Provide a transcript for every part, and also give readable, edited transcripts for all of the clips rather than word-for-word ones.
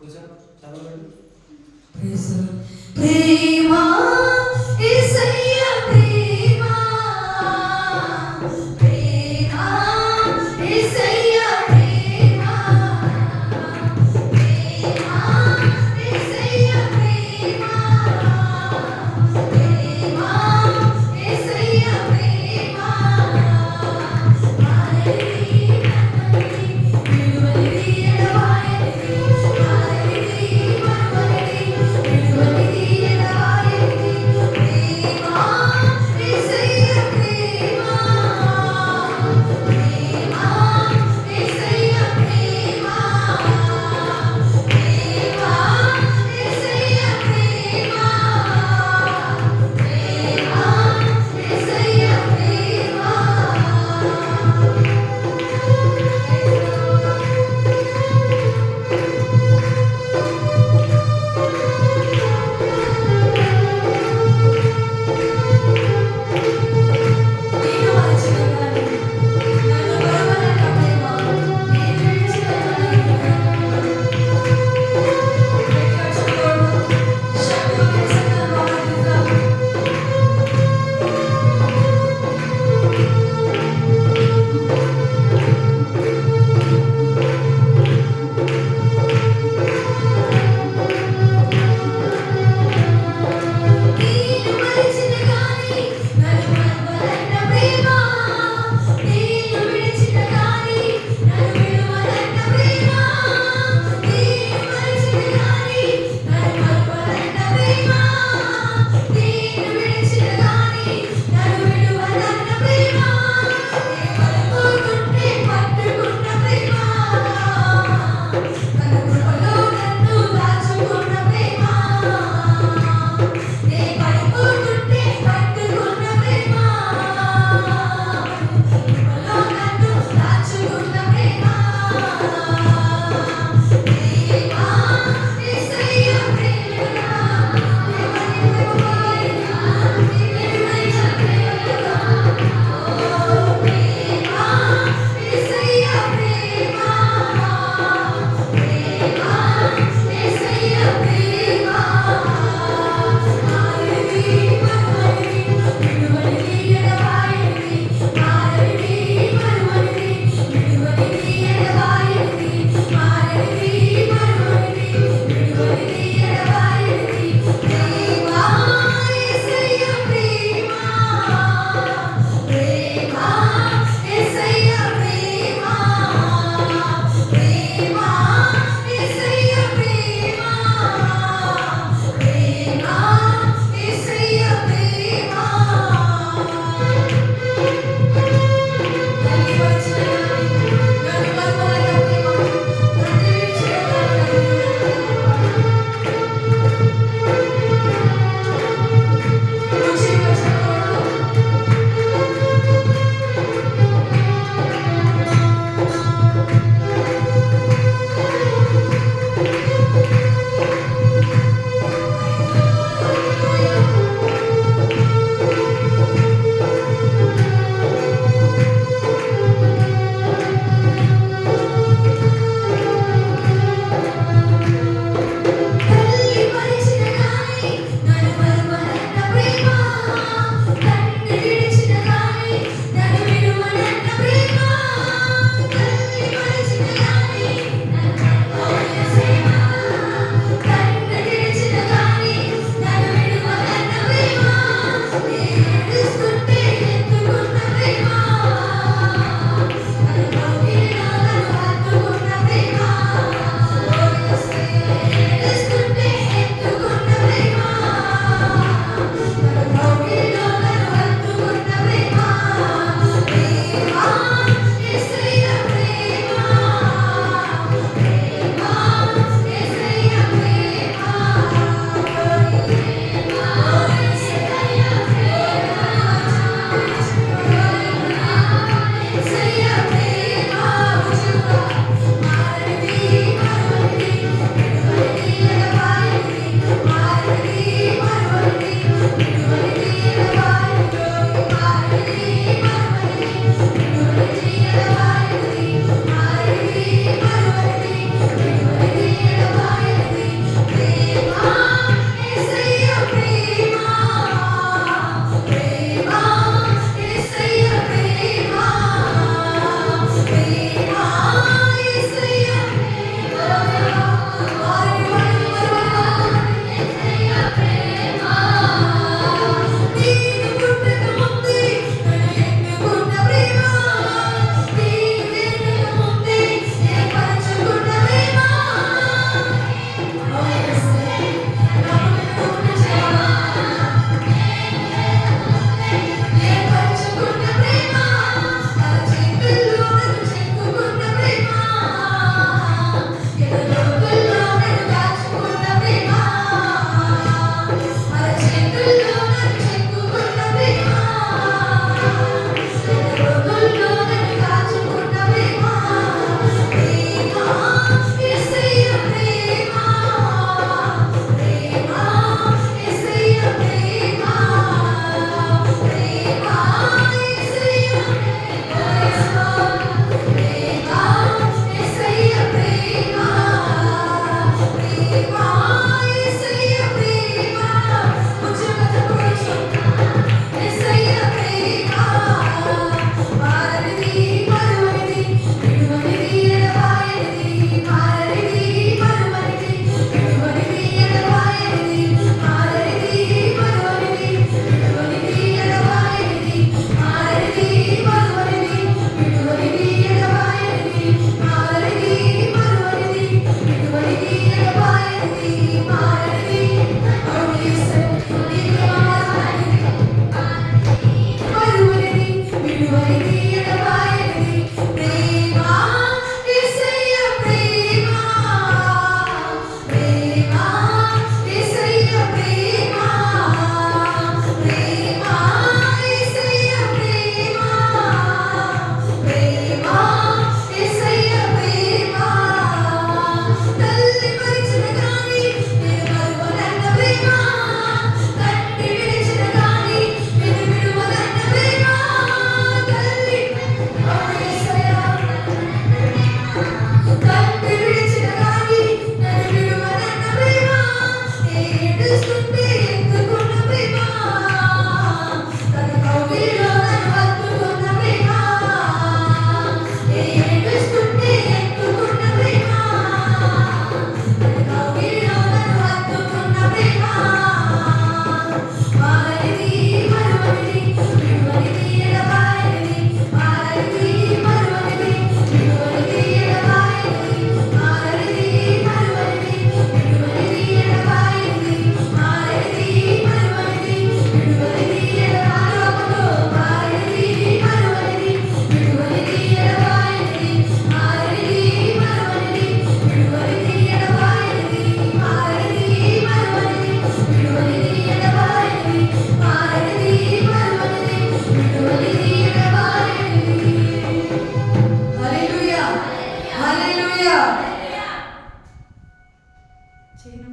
కొంచెం చదవండి. ప్రేమ యేసయ్య ప్రేమ ప్రేమ యేసయ్య ప్రేమ ప్రేమ యేసయ్య ప్రేమ ప్రేమ యేసయ్య ప్రేమ హల్లెలూయా విడువని ఎడబాయని హల్లెలూయా విడువని ఎడబాయని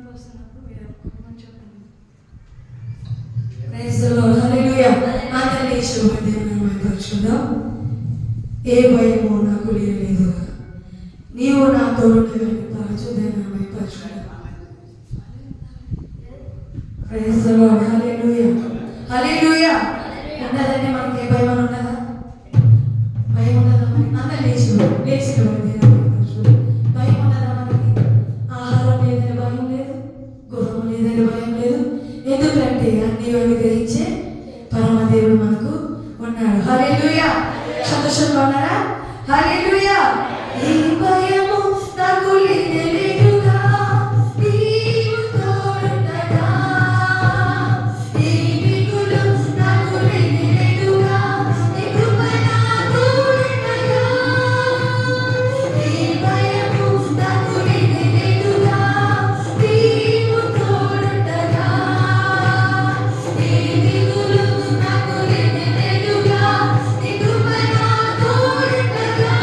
వస్తున్నప్పుడు మీరు అనుకోమని చెప్పండి. Praise the Lord. హల్లెలూయా. అందరూ లేచి దేవుని మహిమపరచుకుందాం. ఏ భయము నాకు లేదు, నీవు నా తోడుని పరచు. దేవుని మహిమపరచుకుందాం. Praise the Lord. Hallelujah. Hallelujah. ఉన్నదండి మనకి ఏ భయం ఉన్నదా? భయం ఉన్నదా? అందరూ లేచి భయం ఉన్నదా మనకి? ఆహారం లేదని భయం లేదు, గృహం లేదని భయం లేదు. ఎందుకంటే అన్ని అనుగ్రహించే పరమదేవుడు మనకు ఉన్నాడు. హల్లెలూయా. సంతోషంగా ఉన్నారా? హల్లెలూయా. ఈ భయము నాకు లేదుగా, నీవు తోడుండగా. ఈ దిగులు నాకు లేదుగా, నీ కృప నా తోడుండగా. ఈ భయము నాకు లేదుగా, నీవు తోడుండగా. ఈ దిగులు నాకు లేదుగా, నీ కృప నా తోడుండగా.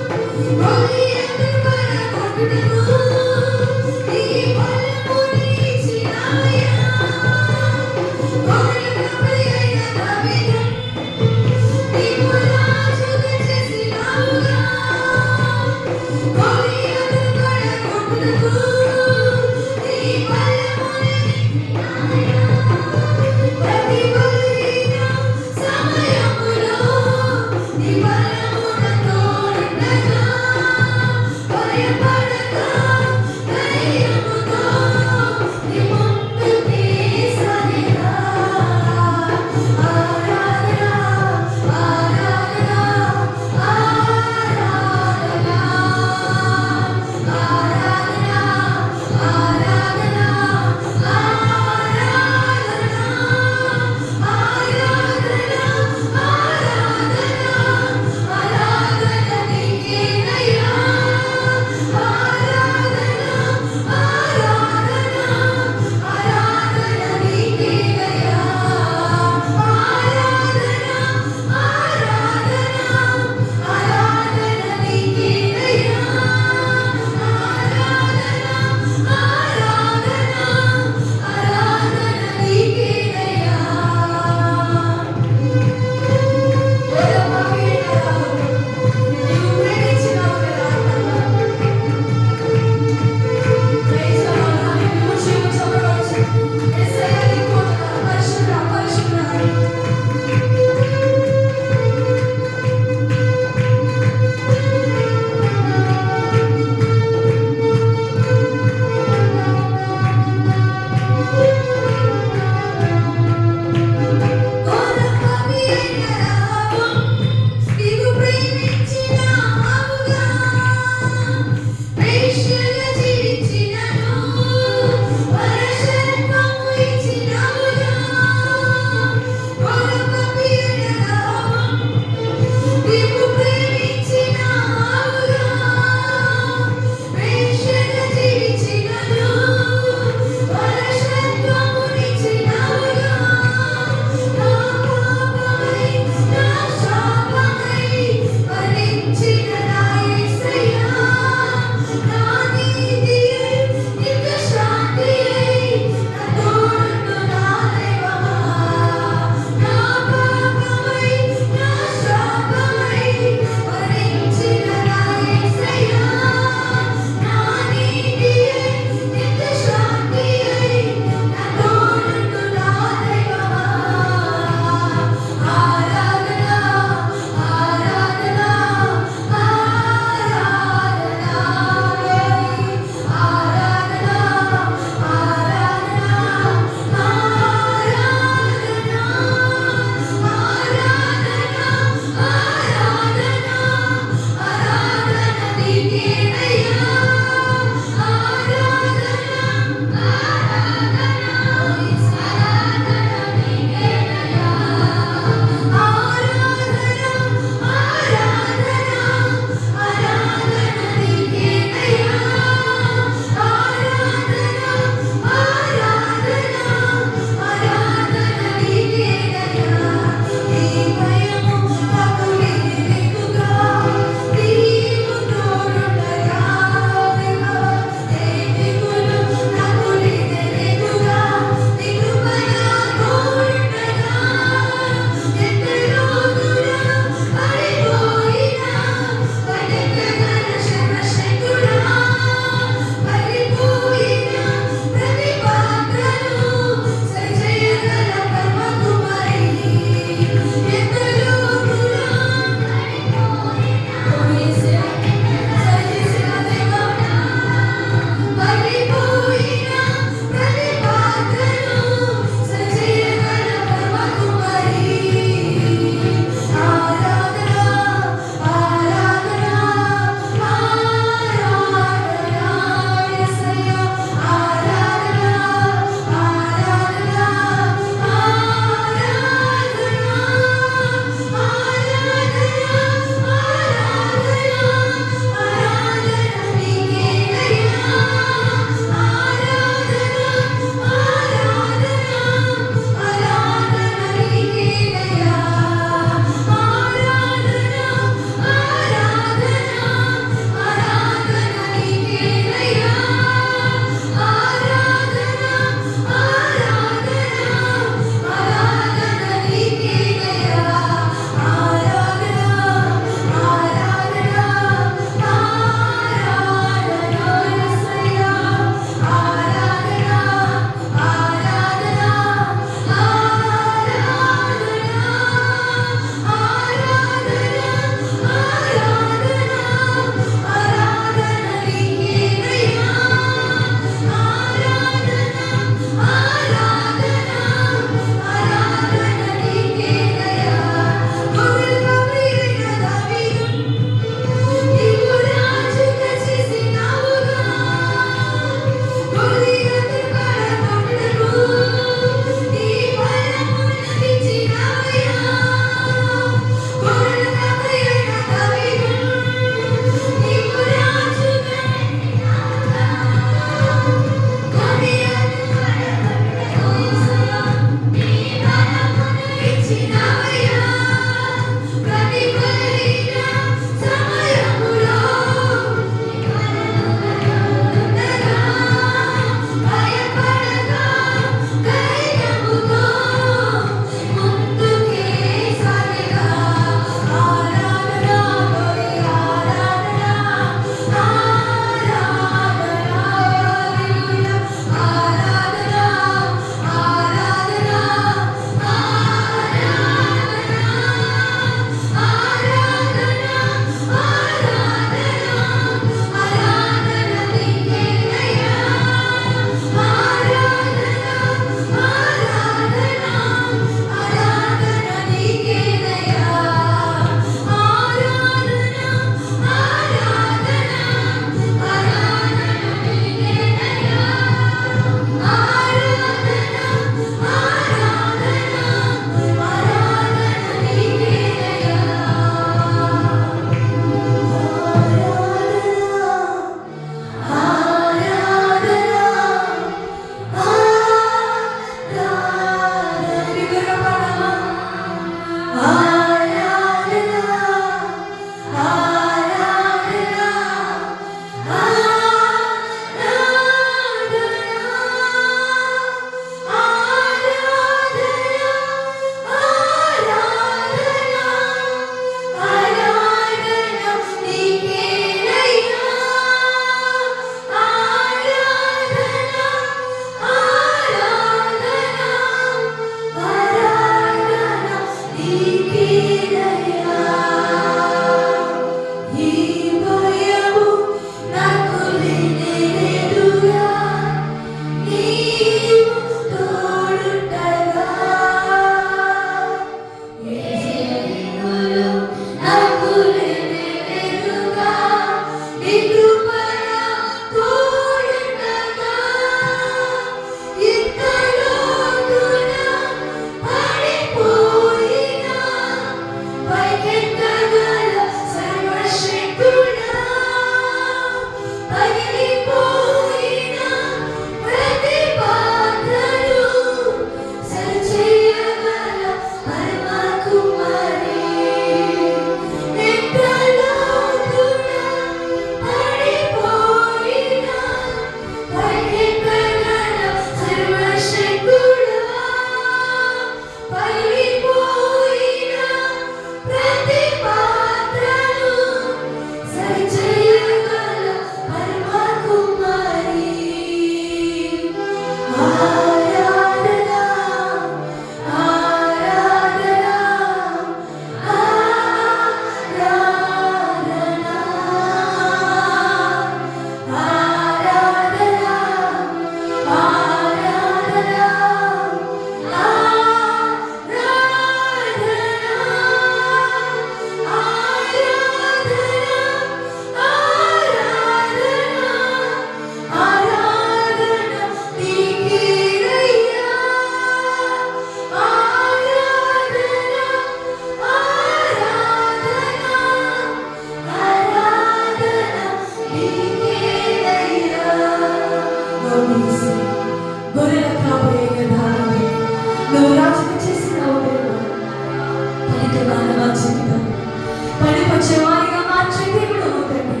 బలపరిచేవారిగా మార్చే దేవుడు తండ్రి.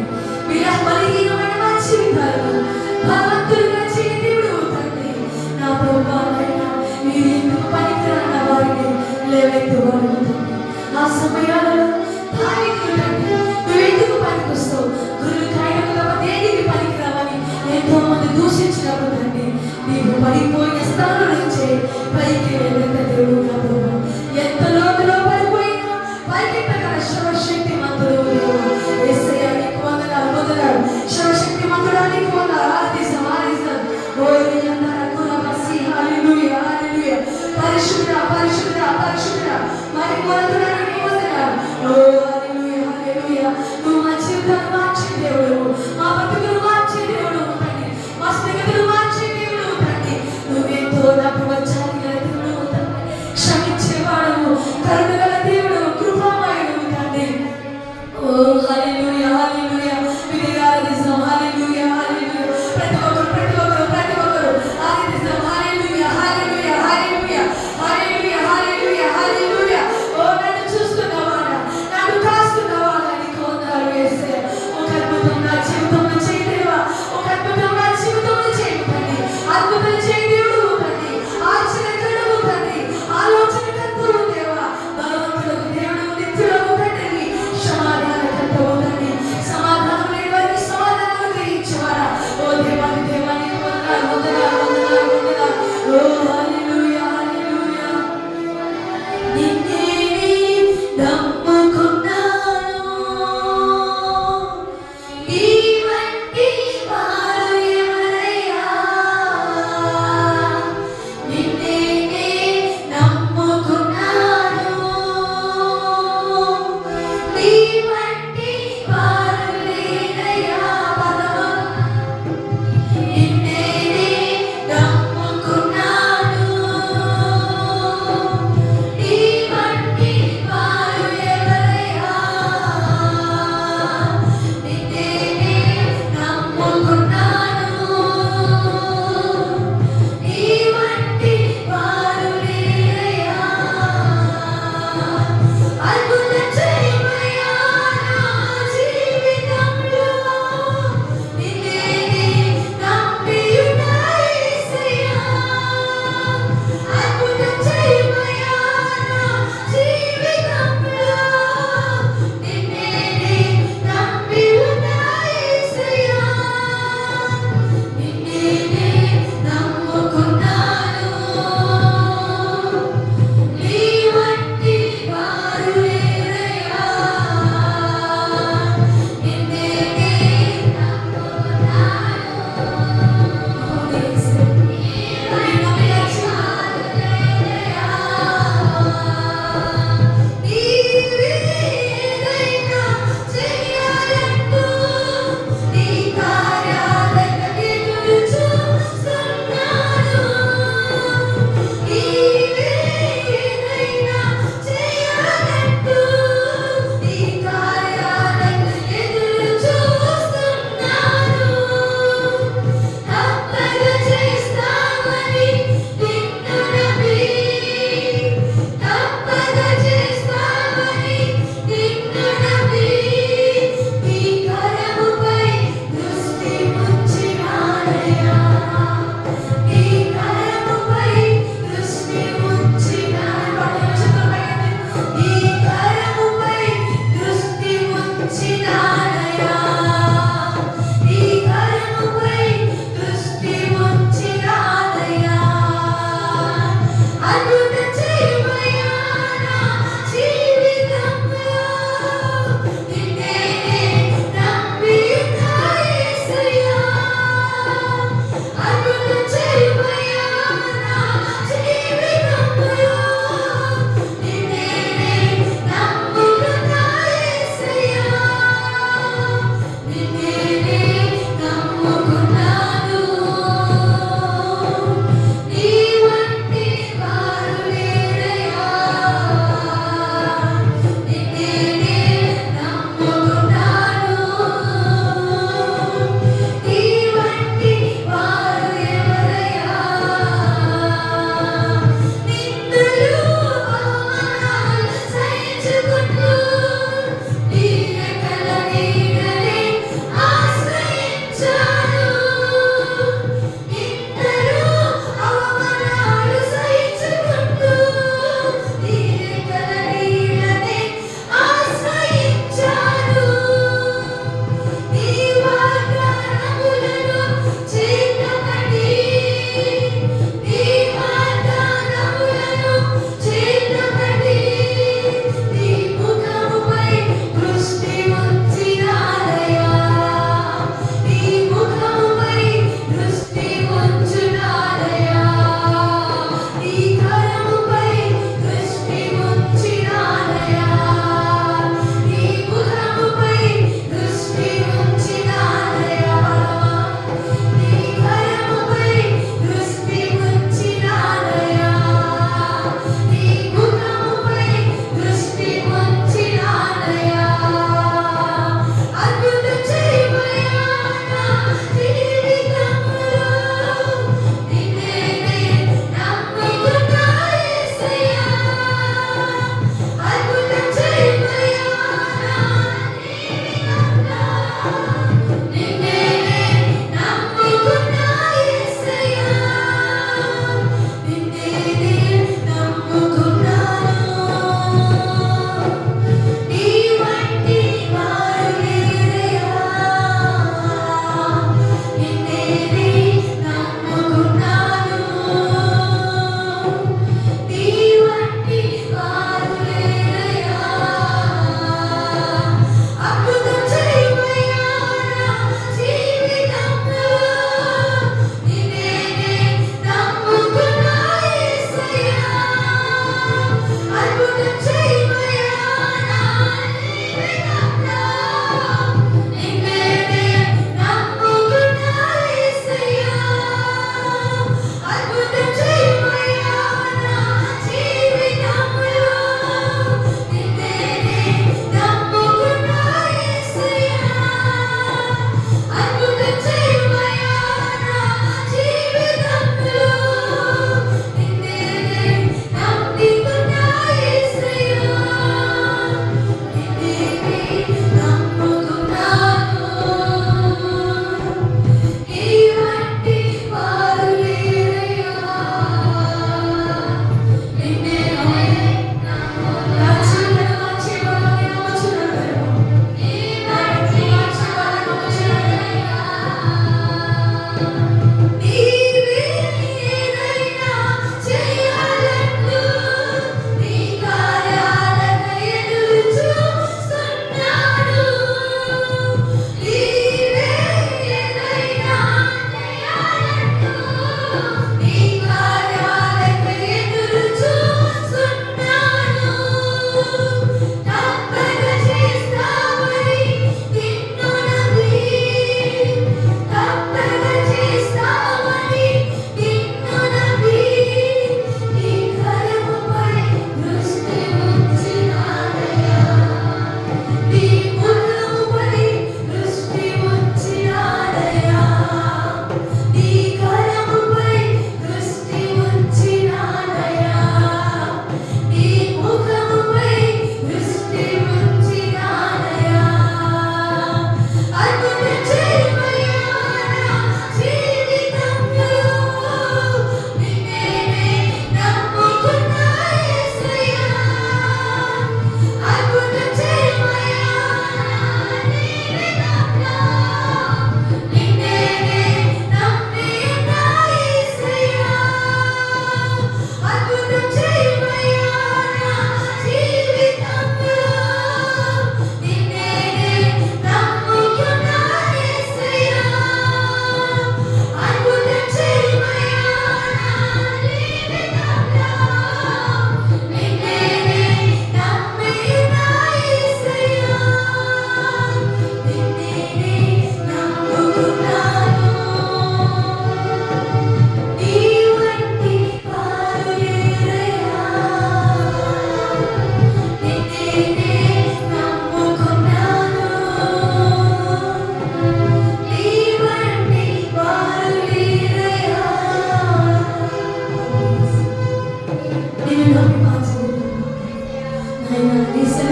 బలహీనమైన మా జీవితాలను బలవంతులుగా చేయ దేవుడు తండ్రి. నా ప్రభువా నాయనా, మీరు ఎందుకు పనికిరాని వారిని లేవెత్తువాడు తండ్రి. ఆ సమయాలలో దావీదు తండ్రి, నువ్వు ఎందుకు పనికొస్తావు, గురువు కాయకు తప్ప దేనికి పనికిరావని ఎంతో మంది దూషించినప్పుడు తండ్రి, నీవు పడిపోయిన స్థానం నుంచి పైకి వెళ్ళిన దేవుడు నా ప్రభువా. ఎంత లోతులో పడిపోయినా పైకెత్తగల సర్వశక్తిమంతుడు దేవా. యేసయ్యా నీకు వందనాలు వందనాలు. సర్వశక్తిమంతుడా నీకు వందనాలు. ఆరాధిస్తాం ఆరాధిస్తాం. ఓ రియందర కులబసి హల్లెలూయా హల్లెలూయా. పరిశుద్ధుడా పరిశుద్ధుడా పరిశుద్ధుడా మహిమవంతుడా నీకు వందనాలు. ఓ హల్లెలూయా హల్లెలూయా. నువ్వు మా జీవితాన్ని మార్చే దేవుడు, మా బతుకులు మార్చే దేవుడు తండ్రి, మా స్థితిగతులు మార్చే దేవుడు తండ్రి. నువ్వెంతో నాకు వచ్చాలి గల దేవుడు తండ్రి, క్షమించేవాడు, కరుణగల దేవుడు, కృపామయుడు తండ్రి. ఓ హల్లెలూయా హల్లెలూయా. విధిగా ఆరాధిస్తాం హల్లెలూయా హల్లెలూయా. ప్రతి ఒక్కరు ఆరాధిస్తాం హల్లెలూయా హల్లెలూయా హల్లెలూయా హల్లెలూయా హల్లెలూయా హల్లెలూయా. ఓ నన్ను చూస్తున్నవాడా, నన్ను కాస్తున్నవాడా నీకు వందనాలు యేసయ్యా. ఒక అద్భుతం నా జీవితంలో చేయి దేవా, ఒక అద్భుతం నా జీవితంలో చేయి తండ్రి. అద్భుతం చేయి దేవుడు తండ్రి, ఆశ్చర్యకరుడు తండ్రి, ఆలోచనకర్తవు దేవా, బలవంతులకు దేవుడు, నిత్యుడవు తండ్రి, సమాధానకర్తవు తండ్రి,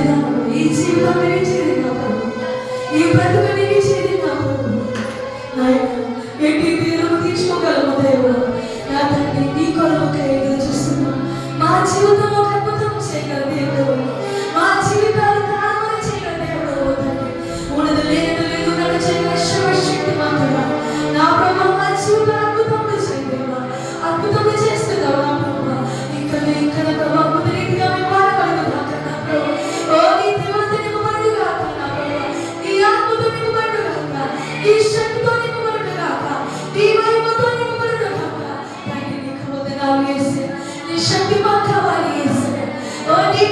విధానం, ఈ జీవితం మీరు ఇచ్చేది నా ప్రభు, ఈ బ్రతుకు నీకు ఇచ్చేది నా ప్రభు. నాయన ఎట్టి తీరును తీర్చుకోగలము దేవుడు. నా తండ్రి నీ కొరకే ఎదురు చూస్తున్నాం. మా జీవితంలో ఒక అద్భుతం చేయగల దేవుడు, మా జీవితాలు తారుమారు చేయగల దేవుడు తండ్రి. ఉన్నది లేనది లేదు నన్ను చేయగల సర్వశక్తి మాత్రమే నా ప్రభు. మా జీవితం అద్భుతములు చేయగలవా, అద్భుతములు చేస్తున్నావు నా ప్రభు. ఇక్కడ ప్రభు అద్భుత రీతిగా మేము వాడగలుగుతాం నా ప్రభు. ఓ నీ దేవత నింపబడు గాక నా ప్రభు, నీ ఆత్మతో నింపబడు గాక, నీ శక్తితో నింపబడు గాక, నీ మహిమతో నింపబడు గాక. తండ్రి నీకు వందనాలు యేసయ్యా, నీ శక్తి మాకు కావాలి యేసయ్యా. ఓ నీ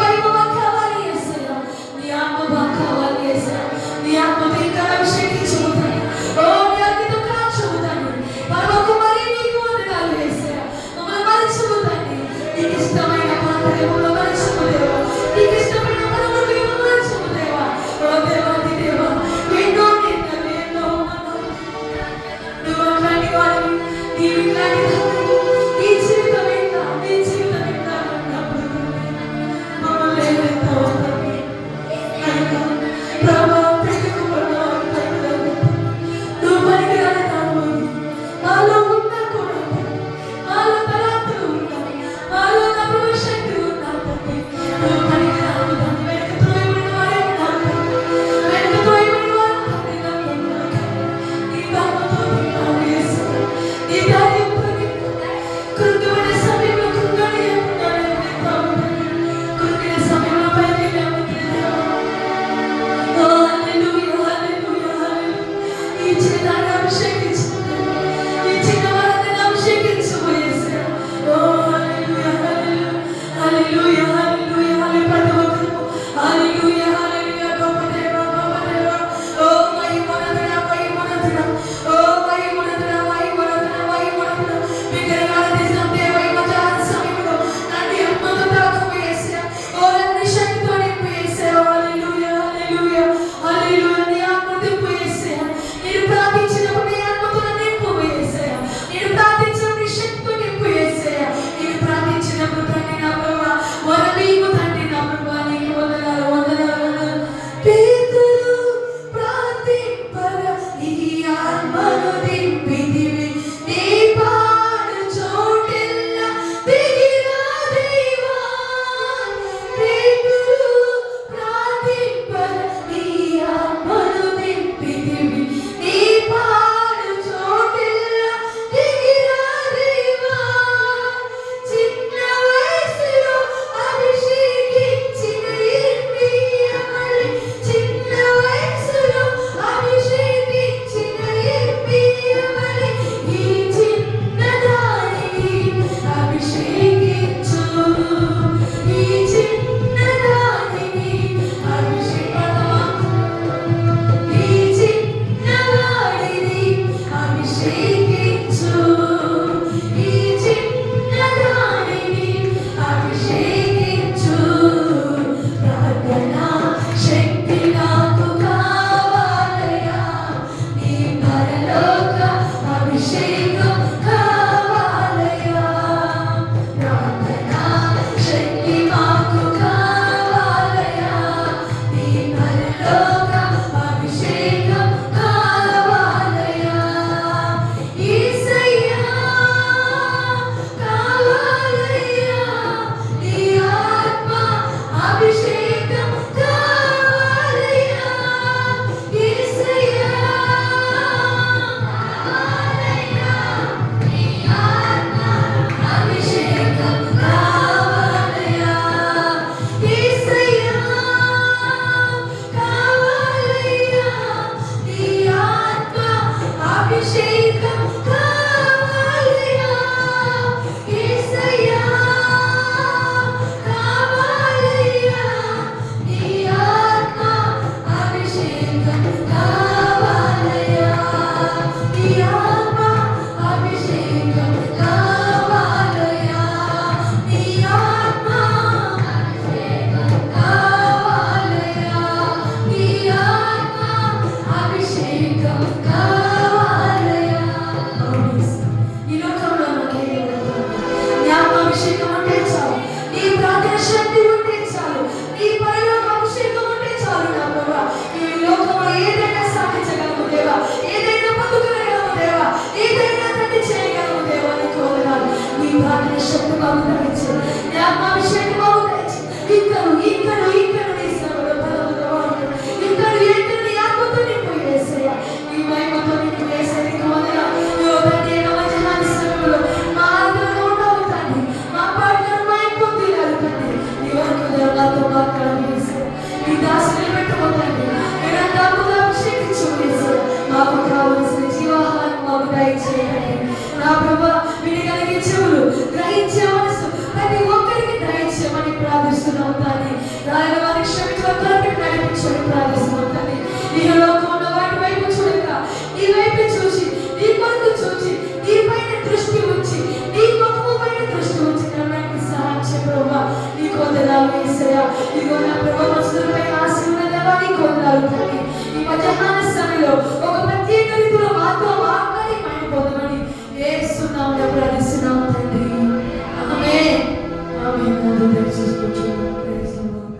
ఇదిగో నా ప్రభు మనుషులపై ఆశీర్వాదాన్ని కొందరు తండ్రి ఈ మధ్యాహ్న సమయంలో ఒక ప్రత్యేక రీతిలో మాతో మాట్లాడి మహిమ పొందమని యేసునామములో ప్రార్థిస్తున్నాము తండ్రి. ఆమేన్. ఆమేన్. దయచేసి కూర్చోండి. Praise the Lord.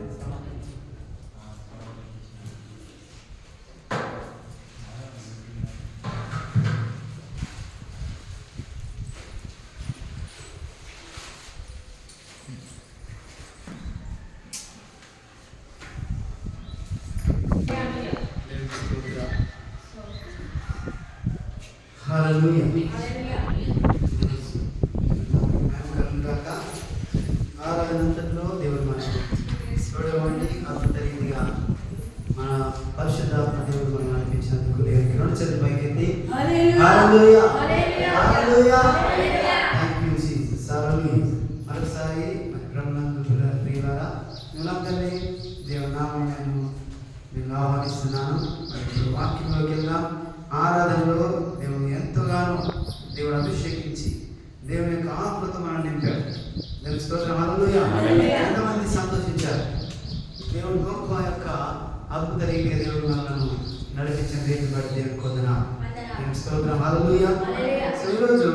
హల్లెలూయా. ఆరాధనంతట్లో దేవుడు మనకు చూడవండి అద్భుత రీతిగా మన పరిశుద్ధాత్మ దేవుడు మనం నడిపించినందుకు దేవునికి రెండు చేతులు పైకెత్తి హల్లెలూయా హల్లెలూయా థాంక్ యూ జీసస్. హల్లెలూయా. మరొకసారి ప్రియులారా మీరందరినీ దేవుని నామమున నేను ఆహ్వానిస్తున్నాను. మరి వాక్యంలోకి వెళ్దాం. ఆరాధనలో దేవుని ఎంతగానో దేవుడు అభిషేకించి దేవుని యొక్క ఆత్మతో మనం నింపాడు. దేవుని స్తోత్రం. హల్లెలూయా. ఎంతమంది సంతోషించారు. దేవుడు గొప్ప యొక్క అద్భుత రీతిగా దేవుడు మనల్ని నడిపించిన రీతి బట్టి దేవుని కొందనాలు. దేవుని స్తోత్రం. హల్లెలూయా. సో ఈరోజు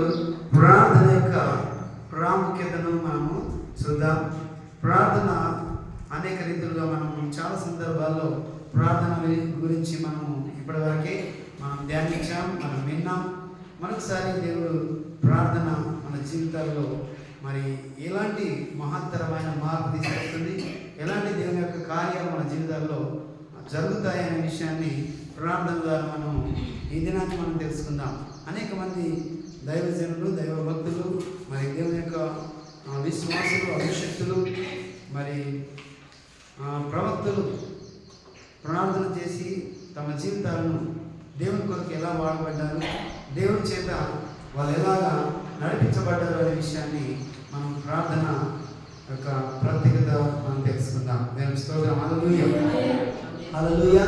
ప్రార్థన యొక్క ప్రాముఖ్యతను మనము చూద్దాం. ప్రార్థన అనేక రీతులుగా మనము చాలా సందర్భాల్లో ప్రార్థన గురించి మనము ఇప్పటివరకే మనం ధ్యానించాం, మనం విన్నాం. మరొకసారి దేవుడు ప్రార్థన మన జీవితాల్లో మరి ఎలాంటి మహత్తరమైన మార్పు తీసుకొస్తుంది, ఎలాంటి దేవుని యొక్క కార్యాలు మన జీవితాల్లో జరుగుతాయనే విషయాన్ని ప్రార్థన ద్వారా మనం ఈ దినాన్ని మనం తెలుసుకుందాం. అనేక మంది దైవజనులు, దైవ భక్తులు, మరి దేవుని యొక్క విశ్వాసులు, అభిషక్తులు, మరి ప్రవక్తలు ప్రార్థన చేసి తమ జీవితాలను దేవుని కొరకు ఎలా వాడబడ్డారు, దేవుని చేత వాళ్ళు ఎలాగా నడిపించబడ్డారు అనే విషయాన్ని మనం ప్రార్థన యొక్క ప్రత్యేకత మనం తెలుసుకుందాం. దేవుని స్తోత్రం. హల్లెలూయా హల్లెలూయా.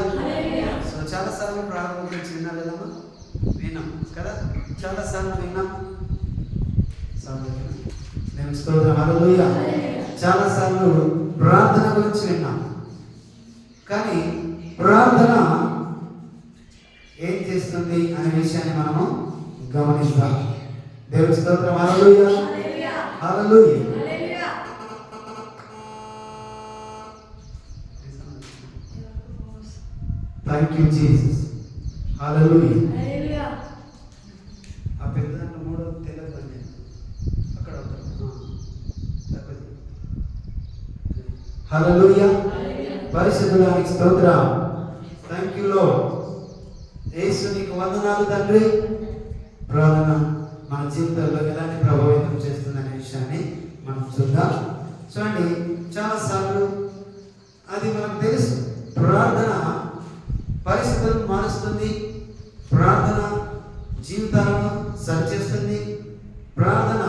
సో చాలాసార్లు ప్రార్థన గురించి విన్నా లేదమ్మా? విన్నాం కదా, చాలాసార్లు విన్నాం. దేవుని స్తోత్రం. హల్లెలూయా. చాలాసార్లు ప్రార్థన గురించి విన్నాం. కానీ ప్రార్థన ఏం చేస్తుంది అనే విషయాన్ని మనము గమనిస్తాం. దేవుని స్తోత్రం. Hallelujah hallelujah. Thank you Jesus. Hallelujah. ఆ పెద్ద దాంట్లో మూడో తెల్లది బండి అక్కడ హల్లెలూయా. పరిశుద్ధుడానికి స్తోత్రం. Thank you lord. యేసు నీకు వందనాలు తండ్రి. ప్రార్థన మన జీవితాల్లో ఎలాంటి ప్రభావితం చేస్తుందనే విషయాన్ని మనం చూద్దాం. చూడండి, చాలాసార్లు అది మనకు తెలుసు. ప్రార్థన పరిస్థితులను మారుస్తుంది, ప్రార్థన జీవితాలను సరిచేస్తుంది, ప్రార్థన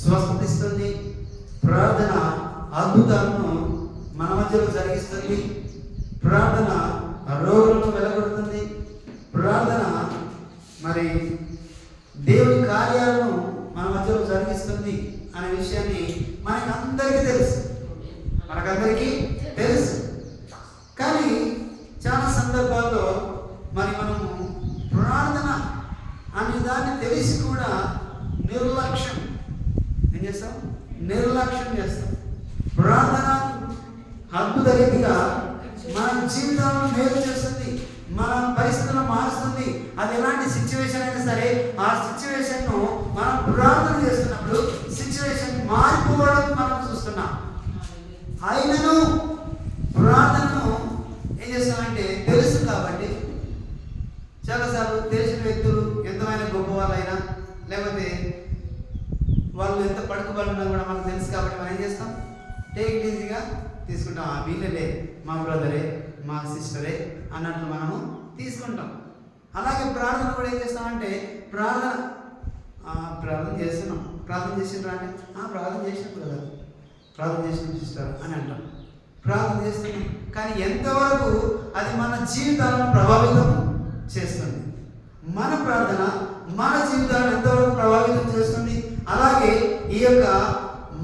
స్వస్థతిస్తుంది, ప్రార్థన అద్భుతాలను మన మధ్యలో జరిగిస్తుంది, ప్రార్థన రోగులను వెలగొడుతుంది, ప్రార్థన మరి దేవుని కార్యాలను మన మధ్యలో జరిగిస్తుంది అనే విషయాన్ని మనకందరికీ తెలుసు. కానీ చాలా సందర్భాల్లో మరి మనము ప్రార్థన అనే దాన్ని తెలిసి కూడా ఏం చేస్తాం? నిర్లక్ష్యం చేస్తాం. ప్రార్థన అద్భుత రీతిగా మన జీవితాలను మేలు చేస్తుంది, మన పరిస్థితులను మారుస్తుంది. అది ఎలాంటి సిచ్యువేషన్ అయినా సరే ఆ సిచ్యువేషన్ను మనం ప్రార్థన చేస్తున్నప్పుడు సిచ్యువేషన్ మారిపోవడం మనం చూస్తున్నాం. అయినను ప్రార్థనను ఏం చేస్తామంటే తెలుసు కాబట్టి చాలాసార్లు తెలిసిన వ్యక్తులు ఎంతమైన గొప్ప వాళ్ళైనా లేకపోతే వాళ్ళు ఎంత పడుకోబడినా కూడా మనకు తెలుసు కాబట్టి మనం ఏం చేస్తాం? టేక్ ఇట్ ఈజీగా తీసుకుంటాం. ఆ వీళ్ళే మా బ్రదరే, మా సిస్టరే అన్నట్లు మనము తీసుకుంటాం. అలాగే ప్రార్థన కూడా ఏం చేస్తామంటే ప్రార్థన చేస్తున్నాం, ప్రార్థన చేసిండ్రా అంటే ప్రార్థన చేసినప్పుడు కదా, ప్రార్థన చేసిన సిస్టర్ అని అంటాం. ప్రార్థన చేస్తున్నాం, కానీ ఎంతవరకు అది మన జీవితాలను ప్రభావితం చేస్తుంది? మన ప్రార్థన మన జీవితాలను ఎంతవరకు ప్రభావితం చేస్తుంది? అలాగే ఈ యొక్క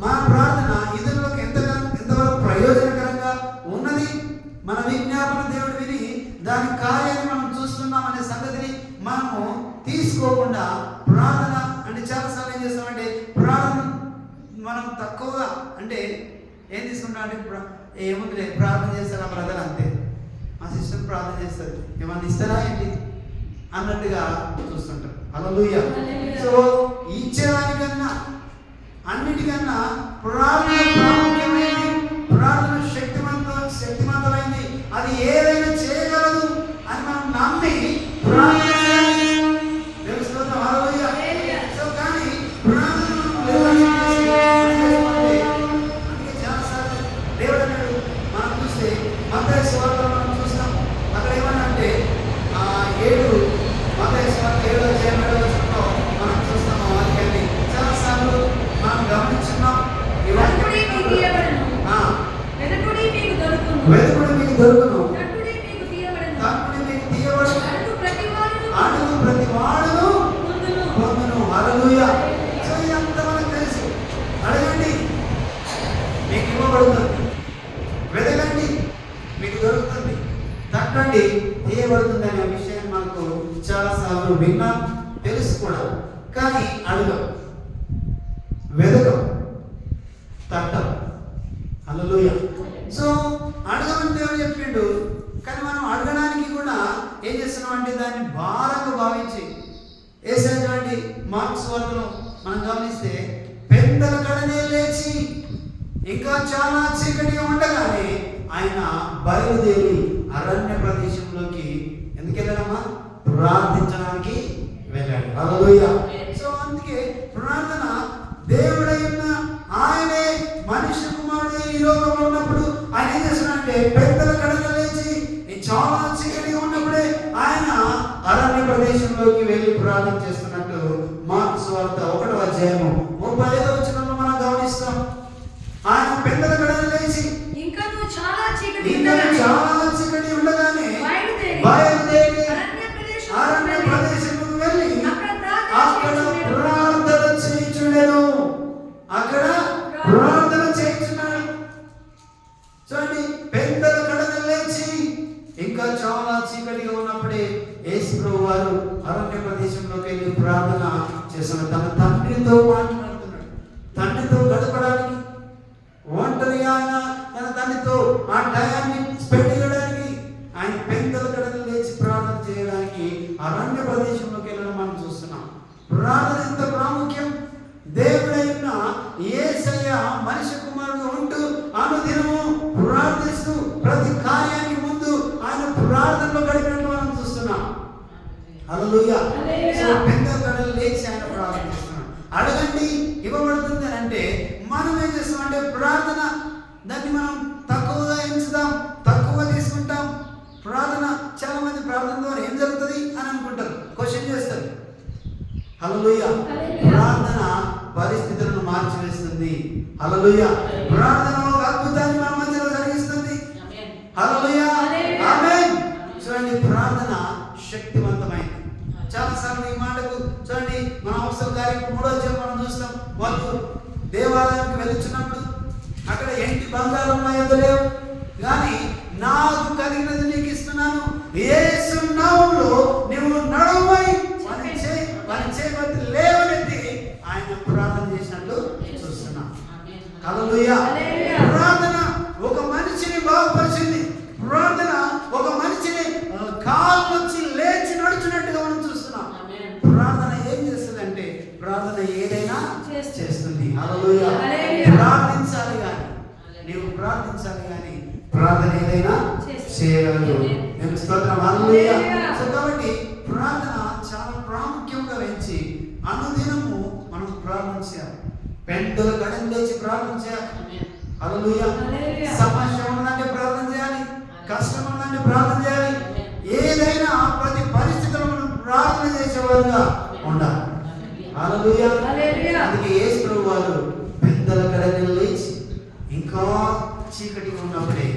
మన ప్రార్థన ఇతరులకు ఎంతవరకు ప్రయోజనకరంగా మన విజ్ఞాపన దేవుడు విని దాని కార్యాన్ని మనం చూస్తున్నాం అనే సంగతిని మనము తీసుకోకుండా ప్రార్థన అంటే చాలాసార్లు ఏం చేస్తామంటే ప్రార్థన మనం తక్కువగా అంటే ఏం తీసుకుంటాం అంటే ఏముంది ప్రార్థన చేస్తారా బ్రదర్ అంతే, మా సిస్టర్ ప్రార్థన చేస్తారు ఏమన్నా ఇస్తారా ఏంటి అన్నట్టుగా చూస్తుంటాం. హల్లెలూయా. సో ఇచ్చేదానికన్నా అన్నిటికన్నా ప్రార్థన ప్రాముఖ్యమైనది, ప్రార్థన శక్తివంతమైంది, అది ఏదైనా చేయగలదు అని మనం నమ్మి ప్రార్థన చేయాలి. తెలుస్తుందా? హల్లెలూయా. సో కానీ ప్రార్థన అందుకే చాలాసార్లు దేవుడు అన్నాడు, మనం చూస్తే మత్తయి సువార్తలో మనం చూస్తాం, అక్కడ ఏమన్నా అంటే 7 మత్తయి సువార్త 7వ అధ్యాయంలో మనం చూస్తాం ఆ వాక్యాన్ని చాలాసార్లు మనం గమనించున్నాం. ఈ వెదకుడి మీకు తీయబడును, వెదకుడి మీకు దొరుకును, తట్టుడి మీకు తీయబడును, అడుగు ప్రతి వాడును పొందును. హల్లెలూయా. సో ఇదంతా మనకు తెలుసు. అడగండి మీకు ఇవ్వబడుతుంది, వెదకండి మీకు దొరుకుతుంది, తట్టండి తీయబడుతుంది అనే విషయాన్ని మనకు చాలాసార్లు విన్నాం, తెలుసు కూడా. కానీ అడగం, వెదకం, తట్టం. హల్లెలూయా. సో అడగమని దేవుడు చెప్పిండు, కానీ మనం అడగడానికి కూడా ఏం చేస్తున్నాం అంటే దాన్ని భారంగా భావించి వేసేటువంటి మార్క్స్ వార్తలో మనం గమనిస్తే పెద్దల కడనే లేచి ఇంకా చాలా చీకటిగా ఉండగానే ఆయన బయలుదేరి అరణ్య ప్రదేశంలోకి ఎందుకు వెళ్ళారమ్మా? ప్రార్థించడానికి వెళ్ళాడు. హల్లెలూయా. సో అందుకే ప్రార్థన దేవుడైన ఆయనే మనిషి కుమారుడు ఈ లోకంలో ఉన్నప్పుడు ఆయన ఏం చేస్తున్నాడంటే పెద్దల కడన లేచి చాలా చీకటిగా ఉన్నప్పుడే ఆయన అరణ్య ప్రదేశంలోకి వెళ్ళి ప్రార్థన చేస్తున్నట్టు మార్క్స్ వార్త 1వ అధ్యాయము 35వ వచనంలో మనం గమనిస్తాం. ఆయన పెద్దల కడన లేచి ఇంకా చాలా చీకటి ఉండగానే బయలుదేరి అరణ్య ప్రదేశంలోకి వెళ్ళి అక్కడ ప్రార్థన చేయించుండెను. అక్కడ ప్రార్థన చేయించున్నాడు. చూడండి, పెద్దల కడన లేచి ఇంకా చాలా చీకటిగా ఉన్నప్పుడే యేసు ప్రభువు వారు అరణ్య ప్రదేశంలోకి వెళ్ళి ప్రార్థన చేస్తున్న తన తండ్రితో మాట్లాడుతున్నాడు. తండ్రితో గడపడానికి, ఒంటరిగా ఆయన తన తండ్రితో ఆ టయాన్ని స్పెండ్ చేయడానికి ఆయన పెద్దల కడన లేచి ప్రార్థన చేయడానికి అరణ్య ప్రదేశంలోకి వెళ్ళడం మనం చూస్తున్నాం. ప్రార్థన ఎంత ప్రాముఖ్యం! దేవుడైన యేసయ్య మనిషి కుమారుడు ఉంటూ అనుదినము ప్రార్థిస్తూ ప్రతి కార్యానికి ముందు ఆయన ప్రార్థనలో గడిపినట్టు మనం చూస్తున్నాం. హల్లెలూయా. సో పెద్దల కడన లేచి ఆయన ప్రార్థన చేస్తున్నాడు. అడగండి ఇవ్వబడుతుంది అని అంటే మనం ఏం చేస్తామంటే ప్రార్థన దాన్ని మనం తక్కువగా ఎంచుదాం, తక్కువగా తీసుకుంటాం. ప్రార్థన చాలా మంది ప్రార్థన ద్వారా ఏం జరుగుతుంది అని అనుకుంటారు, క్వశ్చన్ చేస్తారు. హల్లెలూయా. ప్రార్థన పరిస్థితులను మార్చివేస్తుంది. హల్లెలూయా. ప్రార్థన ఒక అద్భుతాన్ని మన మధ్యలో జరిగిస్తుంది. హల్లెలూయా. ఆమేన్. చూడండి, ప్రార్థన శక్తివంతమైనది. చాలాసార్లు ఈ మాటకు చూడండి, మన అవసరం కార్యక్రమం 3వ అధ్యాయం మనం చూస్తాం. వాళ్ళు దేవాలయానికి వెళ్తున్నప్పుడు అక్కడ ఎంటి బంగారం నా యొద్ద లేవు, కానీ నాకు కలిగినది నీకు ఇస్తున్నాను, యేసు నామములో నీవు నడవమని వారి చేయబట్టి లేవనెత్తి ఆయన ప్రార్థన చేసినట్టు చూస్తున్నాం. హల్లెలూయా. ప్రార్థన ఒక మనిషిని బాగుపరిచింది. ప్రార్థన ఒక మనిషిని కాలు నుంచి లేచి నడుచున్నట్టుగా మనం చూస్తున్నాం. ప్రార్థన ఏం చేస్తుందంటే ప్రార్థన ఏదైనా చేస్తుంది. హల్లెలూయా. ప్రార్థించాలి కానీ, నీవు ప్రార్థించాలి కానీ ప్రార్థన ఏదైనా చేయగలదు. నేను స్తోత్రం. హల్లెలూయా. సో కాబట్టి ప్రార్థన చాలా ప్రాముఖ్యంగా వెంచి అనుదినము మనం ప్రార్థన చేయాలి. పెద్దల కడన లేచి ప్రార్థన చేయాలి. హల్లెలూయా. సమస్య ఉన్నదంటే ప్రార్థన చేయాలి, కష్టం ఉన్నదంటే ప్రార్థన చేయాలి. ఏదైనా ప్రతి పరిస్థితుల్లో మనం ప్రార్థన చేసేవారుగా ఉండాలి. హల్లెలూయా. అందుకే యేసు ప్రభువు వారు పెద్దల కడన లేచి ఇంకా చీకటిగా ఉన్నప్పుడే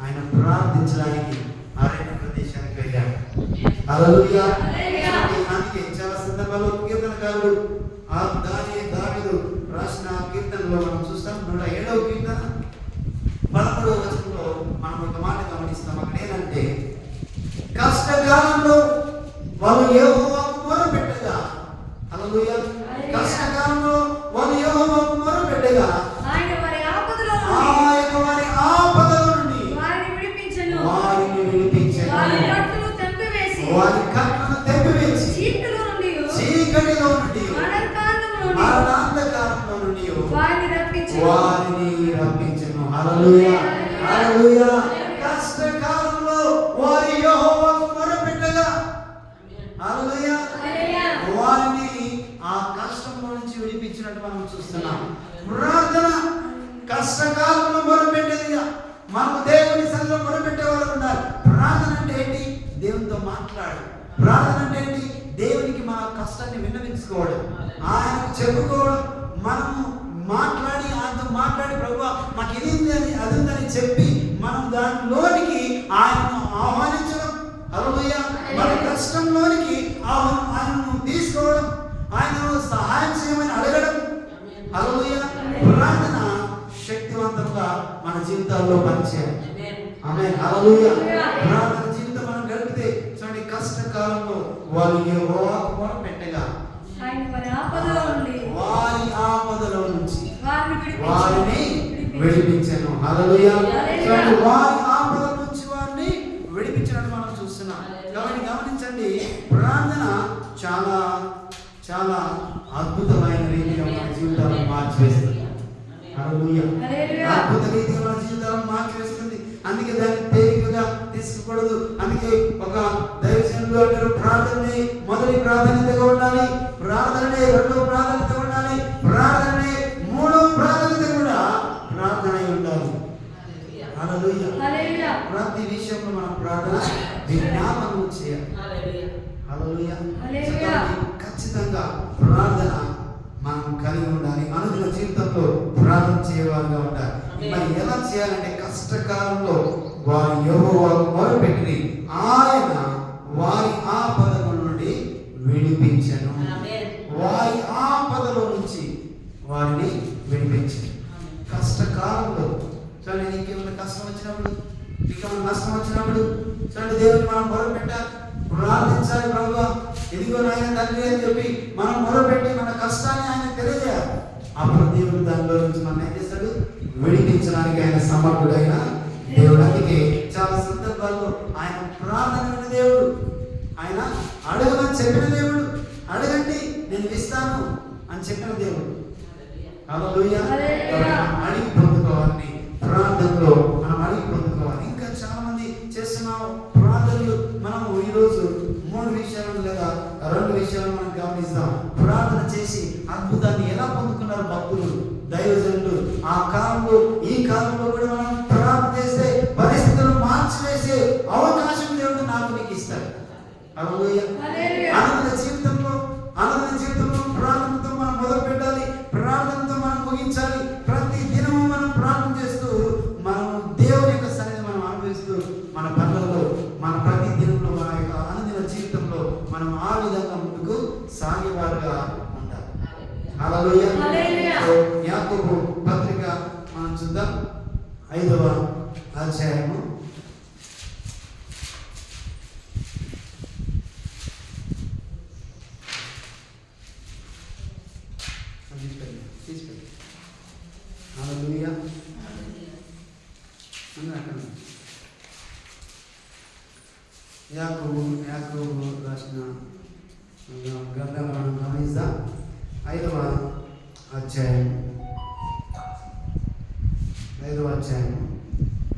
ఆయన ప్రార్థించడానికి అరణ్య ప్రదేశానికి వెళ్ళాడు. హల్లెలూయా. అందుకే చాలా సందర్భాల్లో కీర్తనకారుడు దావీదు రాసిన కీర్తనలో మనం చూస్తాం. 107వ కీర్తన 13వ వచనంలో మనం ఒక మాట గమనిస్తాం. అక్కడ కష్టకాలంలో వాళ్ళు యెహోవాకు మొరపెట్టగా, హల్లెలూయా, కష్టకాలంలో వాళ్ళు యెహోవాకు మొరపెట్టగా ఆయన వారి ఆపదలో వారి ఆపదల నుండి వారిని విడిపించెను. వారిని విడిపించెను. వారి కట్టులు తెంపివేసి వారి కట్టును తెంపివేసి చీకటిలో నుండి చీకటిలో నుండి మరణకాలంలో నుండి వారిని రప్పించెను. హల్లెలూయా, హల్లెలూయా. కష్టకాలంలో వారి యెహోవాకు మొరపెట్టగా, హల్లెలూయా, వారిని ఆ కష్టంలో నుంచి విడిపించినట్టు మనం చూస్తున్నాం. ప్రార్థన కష్టకాలంలో మొరపెట్టేదిగా. మనకు దేవుని సన్నిధిలో మొరపెట్టే వాళ్ళు ఉండాలి. ప్రార్థన అంటే ఏంటి? దేవునితో మాట్లాడు. ప్రార్థన అంటే ఏంటి? దేవునికి మన కష్టాన్ని విన్నవించుకోవడం, ఆయనకు చెప్పుకోవడం. మనము మాట్లాడి ఆయనతో మాట్లాడి ప్రభువా మాకు ఇది ఉందని అది ఉందని చెప్పి మనం దానిలోనికి ఆయనను ఆహ్వానించడం. హల్లెలూయా. మన కష్టంలోనికి ఆయనను తీసుకోవడం, ఆయనను సహాయం చేయమని అడగడం. హల్లెలూయా. ప్రార్థన శక్తివంతంగా మన జీవితాల్లో పనిచేయాలి. ఆమేన్. హల్లెలూయా. ప్రార్థన జీవితం మనం గడిపితే చూడండి, కష్టకాలంలో వాళ్ళు యెహోవాకు మొరపెట్టగా వారి ఆపదలో నుంచి వారిని విడిపించెను. హల్లెలూయా. చూడండి, వారి ఆపద నుంచి వారిని విడిపించినట్టు మనం చూస్తున్నాం. కాబట్టి గమనించండి, ప్రార్థన చాలా చాలా అద్భుతమైన రీతిగా మన జీవితాలను మార్చివేస్తుంది. హల్లెలూయా. అద్భుత రీతిగా మన జీవితాలను మార్చివేస్తుంది. అందుకే దాన్ని తేలికగా తీసుకోకూడదు. అందుకే ఒక దైవజనులు అంటారు, ప్రార్థనే మొదటి ప్రాధాన్యతగా ఉండాలి, ప్రార్థనే రెండవ ప్రాధాన్యత ఉండాలి, ప్రార్థనే మూడవ ప్రాధాన్యత కూడా ప్రార్థన ఉండాలి. హల్లెలూయా. ప్రతి విషయంలో మనం ప్రార్థన విజ్ఞాపనం చేయాలి. హల్లెలూయా. ఖచ్చితంగా ప్రార్థన మనం కలిగి ఉండాలి. అనుదిన జీవితంలో ప్రార్థన చేయవారుగా ఉండాలి. మరి ఎలా చేయాలంటే, కష్టకాలంలో వారి యెహోవాకు మొరపెట్టి ఆయన వారి ఆపదల నుండి విడిపించెను. వారి ఆపదలో నుంచి వారిని విడిపించెను. కష్టకాలంలో చూడండి, నీకేమైనా కష్టం వచ్చినప్పుడు, నీకేమైనా నష్టం వచ్చినప్పుడు చూడండి, దేవుని మనం మొరపెట్టాలి, ప్రార్థించాలి. ప్రభువా ఇదిగో నాయన తండ్రి అని చెప్పి మనం మొరపెట్టి మన కష్టాన్ని ఆయన తెలియజేయాలి. అప్పుడు దేవుడు దానిలో నుంచి మనం ఏం చేస్తాడు? విడిపించడానికి ఆయన సమర్థుడైన దేవుడు. అందుకే చాలా సందర్భాల్లో ఆయన ప్రార్థన విన్న దేవుడు, ఆయన అడగమని చెప్పిన దేవుడు. అడగండి నేను ఇస్తాను అని చెప్పిన దేవుడు. హల్లెలూయా. అడిగి పొందుకోవాలని ప్రార్థనలో మనం అడిగి పొందుకోవాలి. ఇంకా చాలా మంది చేస్తున్నాం ప్రార్థనలు. మనం ఈరోజు 3 విషయాలు లేదా 2 విషయాలు మనం గమనిస్తాం. ప్రార్థన చేసి అద్భుతాన్ని ఎలా పొందుకున్నారు భక్తులు, దైవజనులు. ఆ కాలంలో ఈ కాలంలో కూడా మనం ప్రార్థన చేస్తే పరిస్థితులను మార్చివేసే అవకాశం దేవుడు నాకు నీకు ఇస్తాడు. హల్లెలూయా. అనుదిన జీవితంలో ప్రార్థనతో మనం మొదలు పెట్టాలి, ప్రార్థనతో మనం ముగించాలి. ప్రతి దినము మనం ప్రార్థన చేస్తూ మనం దేవుని యొక్క సన్నిధిని మనం అనుభవిస్తూ మన పనులలో మన ప్రతి దినంలో మన యొక్క అనుదిన జీవితంలో మనం ఆ విధంగా ముందుకు సాగేవారుగా ఉండాలి. హల్లెలూయా. యాకోబు పత్రిక మనం చూద్దాం, 5వ అధ్యాయము. హల్లెలూయా. యాకోబు రాసిన గ్రంథం మనం గమనిద్దాం. 5వ అధ్యాయం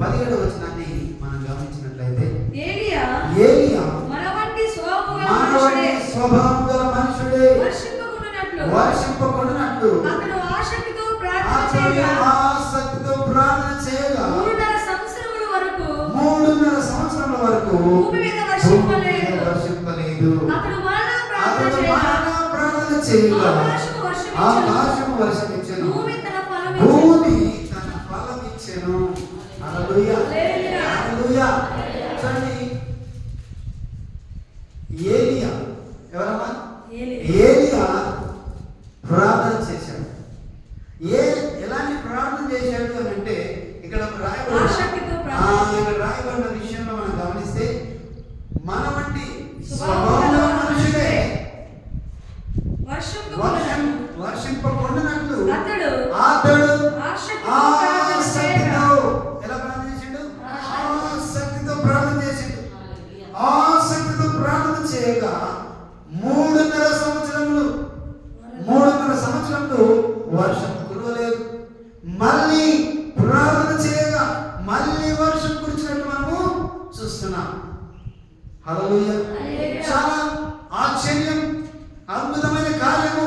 17వ వచనాన్ని మనం గమనించినట్లయితే, ఏలియా మన వంటి స్వభావం గల మనుషుడే వర్షింపకుండునట్లు అతడు ఆసక్తితో ప్రార్థన చేయగా 3.5 సంవత్సరముల వరకు భూమి మీద వర్షింపలేదు. అతడు మరలా ప్రార్థన చేయగా ఆకాశము వర్షమిచ్చెను, భూమి తన ఫలం ఇచ్చెను. హల్లెలూయా. హల్లెలూయా. చూడండి, ఏలియా ఎవరమ్మా? ఏలియా ప్రార్థన చేశాడు. ఎలాంటి ప్రార్థన చేశాడు అని అంటే, ఇక్కడ రాయబడిన విషయంలో మనం గమనిస్తే, మన వంటి చూస్తున్నాం. హల్లెలూయా. హల్లెలూయా. చాలా ఆశ్చర్యం, అద్భుతమైన కార్యము.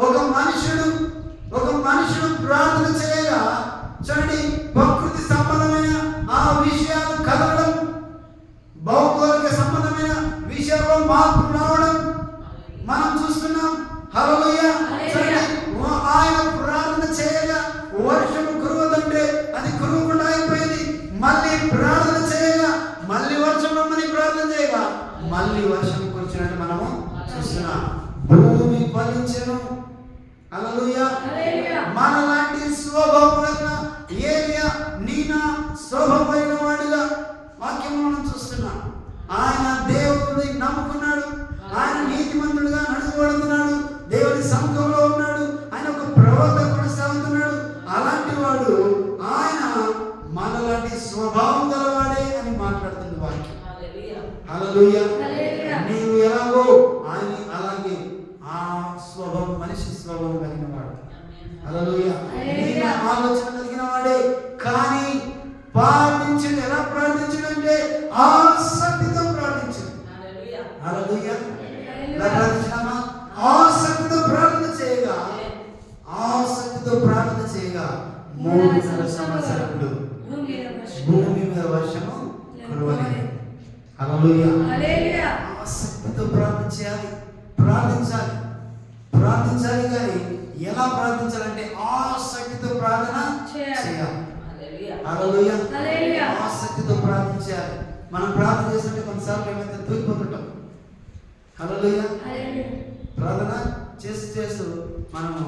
ఒక మనుషుడు ప్రార్థన చేయగా చూడండి, ప్రకృతి సంబంధమైన ఆ విషయాలు కదలడం, భౌగోళిక సంబంధమైన విషయాల్లో మార్పు రావడం మనం చూస్తున్నాం. హల్లెలూయా. చూడండి, ఆయన ప్రార్థన చేయగా వర్షము కురవదంటే అది కురవకుండా అయిపోయింది. మళ్ళీ ప్రార్థన చేయగా మళ్ళీ వర్షం రమ్మని ప్రార్థన చేయగా మళ్ళీ వర్షం కురిచినట్టు మనము చూస్తున్నాం. భూమి ఫలించెను. హల్లెలూయా. మనలాంటి స్వభావం వలన ఏలియా నీనా స్వభావమైన వాడిగా వాక్యం మనం చూస్తున్నాం. ఆయన దేవుడిని నమ్ముకున్నాడు, ఆయన నీతిమంతుడిగా నడుచుకోడుతున్నాడు, దేవుని సముఖంలో ఉన్నాడు, ఆయన ఒక ప్రవక్త కొనసాగుతున్నాడు. అలాంటి వాడు ఆయన మనలాంటి స్వభావం గలవాడే అని మాట్లాడుతుంది వాక్యం. హల్లెలూయా. నీవు ఎలాగో ఆయన అలాగే ఆ స్వభావం, మనిషి స్వభావం కలిగిన వాడు. హల్లెలూయా. నీకు ఆలోచన కలిగిన వాడే. కానీ ప్రార్థించండి. ఎలా ప్రార్థించడంటే ఆసక్తితో ప్రార్థించండి. హల్లెలూయా. ప్రార్థించామా? ఆసక్తితో ప్రార్థన చేయగా 3.5 సంవత్సరములు భూమి మీద వర్షము కురవలేదు. హల్లెలూయా. ఆసక్తితో ప్రార్థన చేయాలి, ప్రార్థించాలి. కానీ ఎలా ప్రార్థించాలంటే ఆసక్తితో ప్రార్థన చేయాలి. హల్లెలూయా. ఆసక్తితో ప్రార్థించాలి. మనం ప్రార్థన చేస్తుంటే కొన్నిసార్లు ఏమైతే తూగిపోతుంటాం. హల్లెలూయా. ప్రార్థన చేస్తూ మనము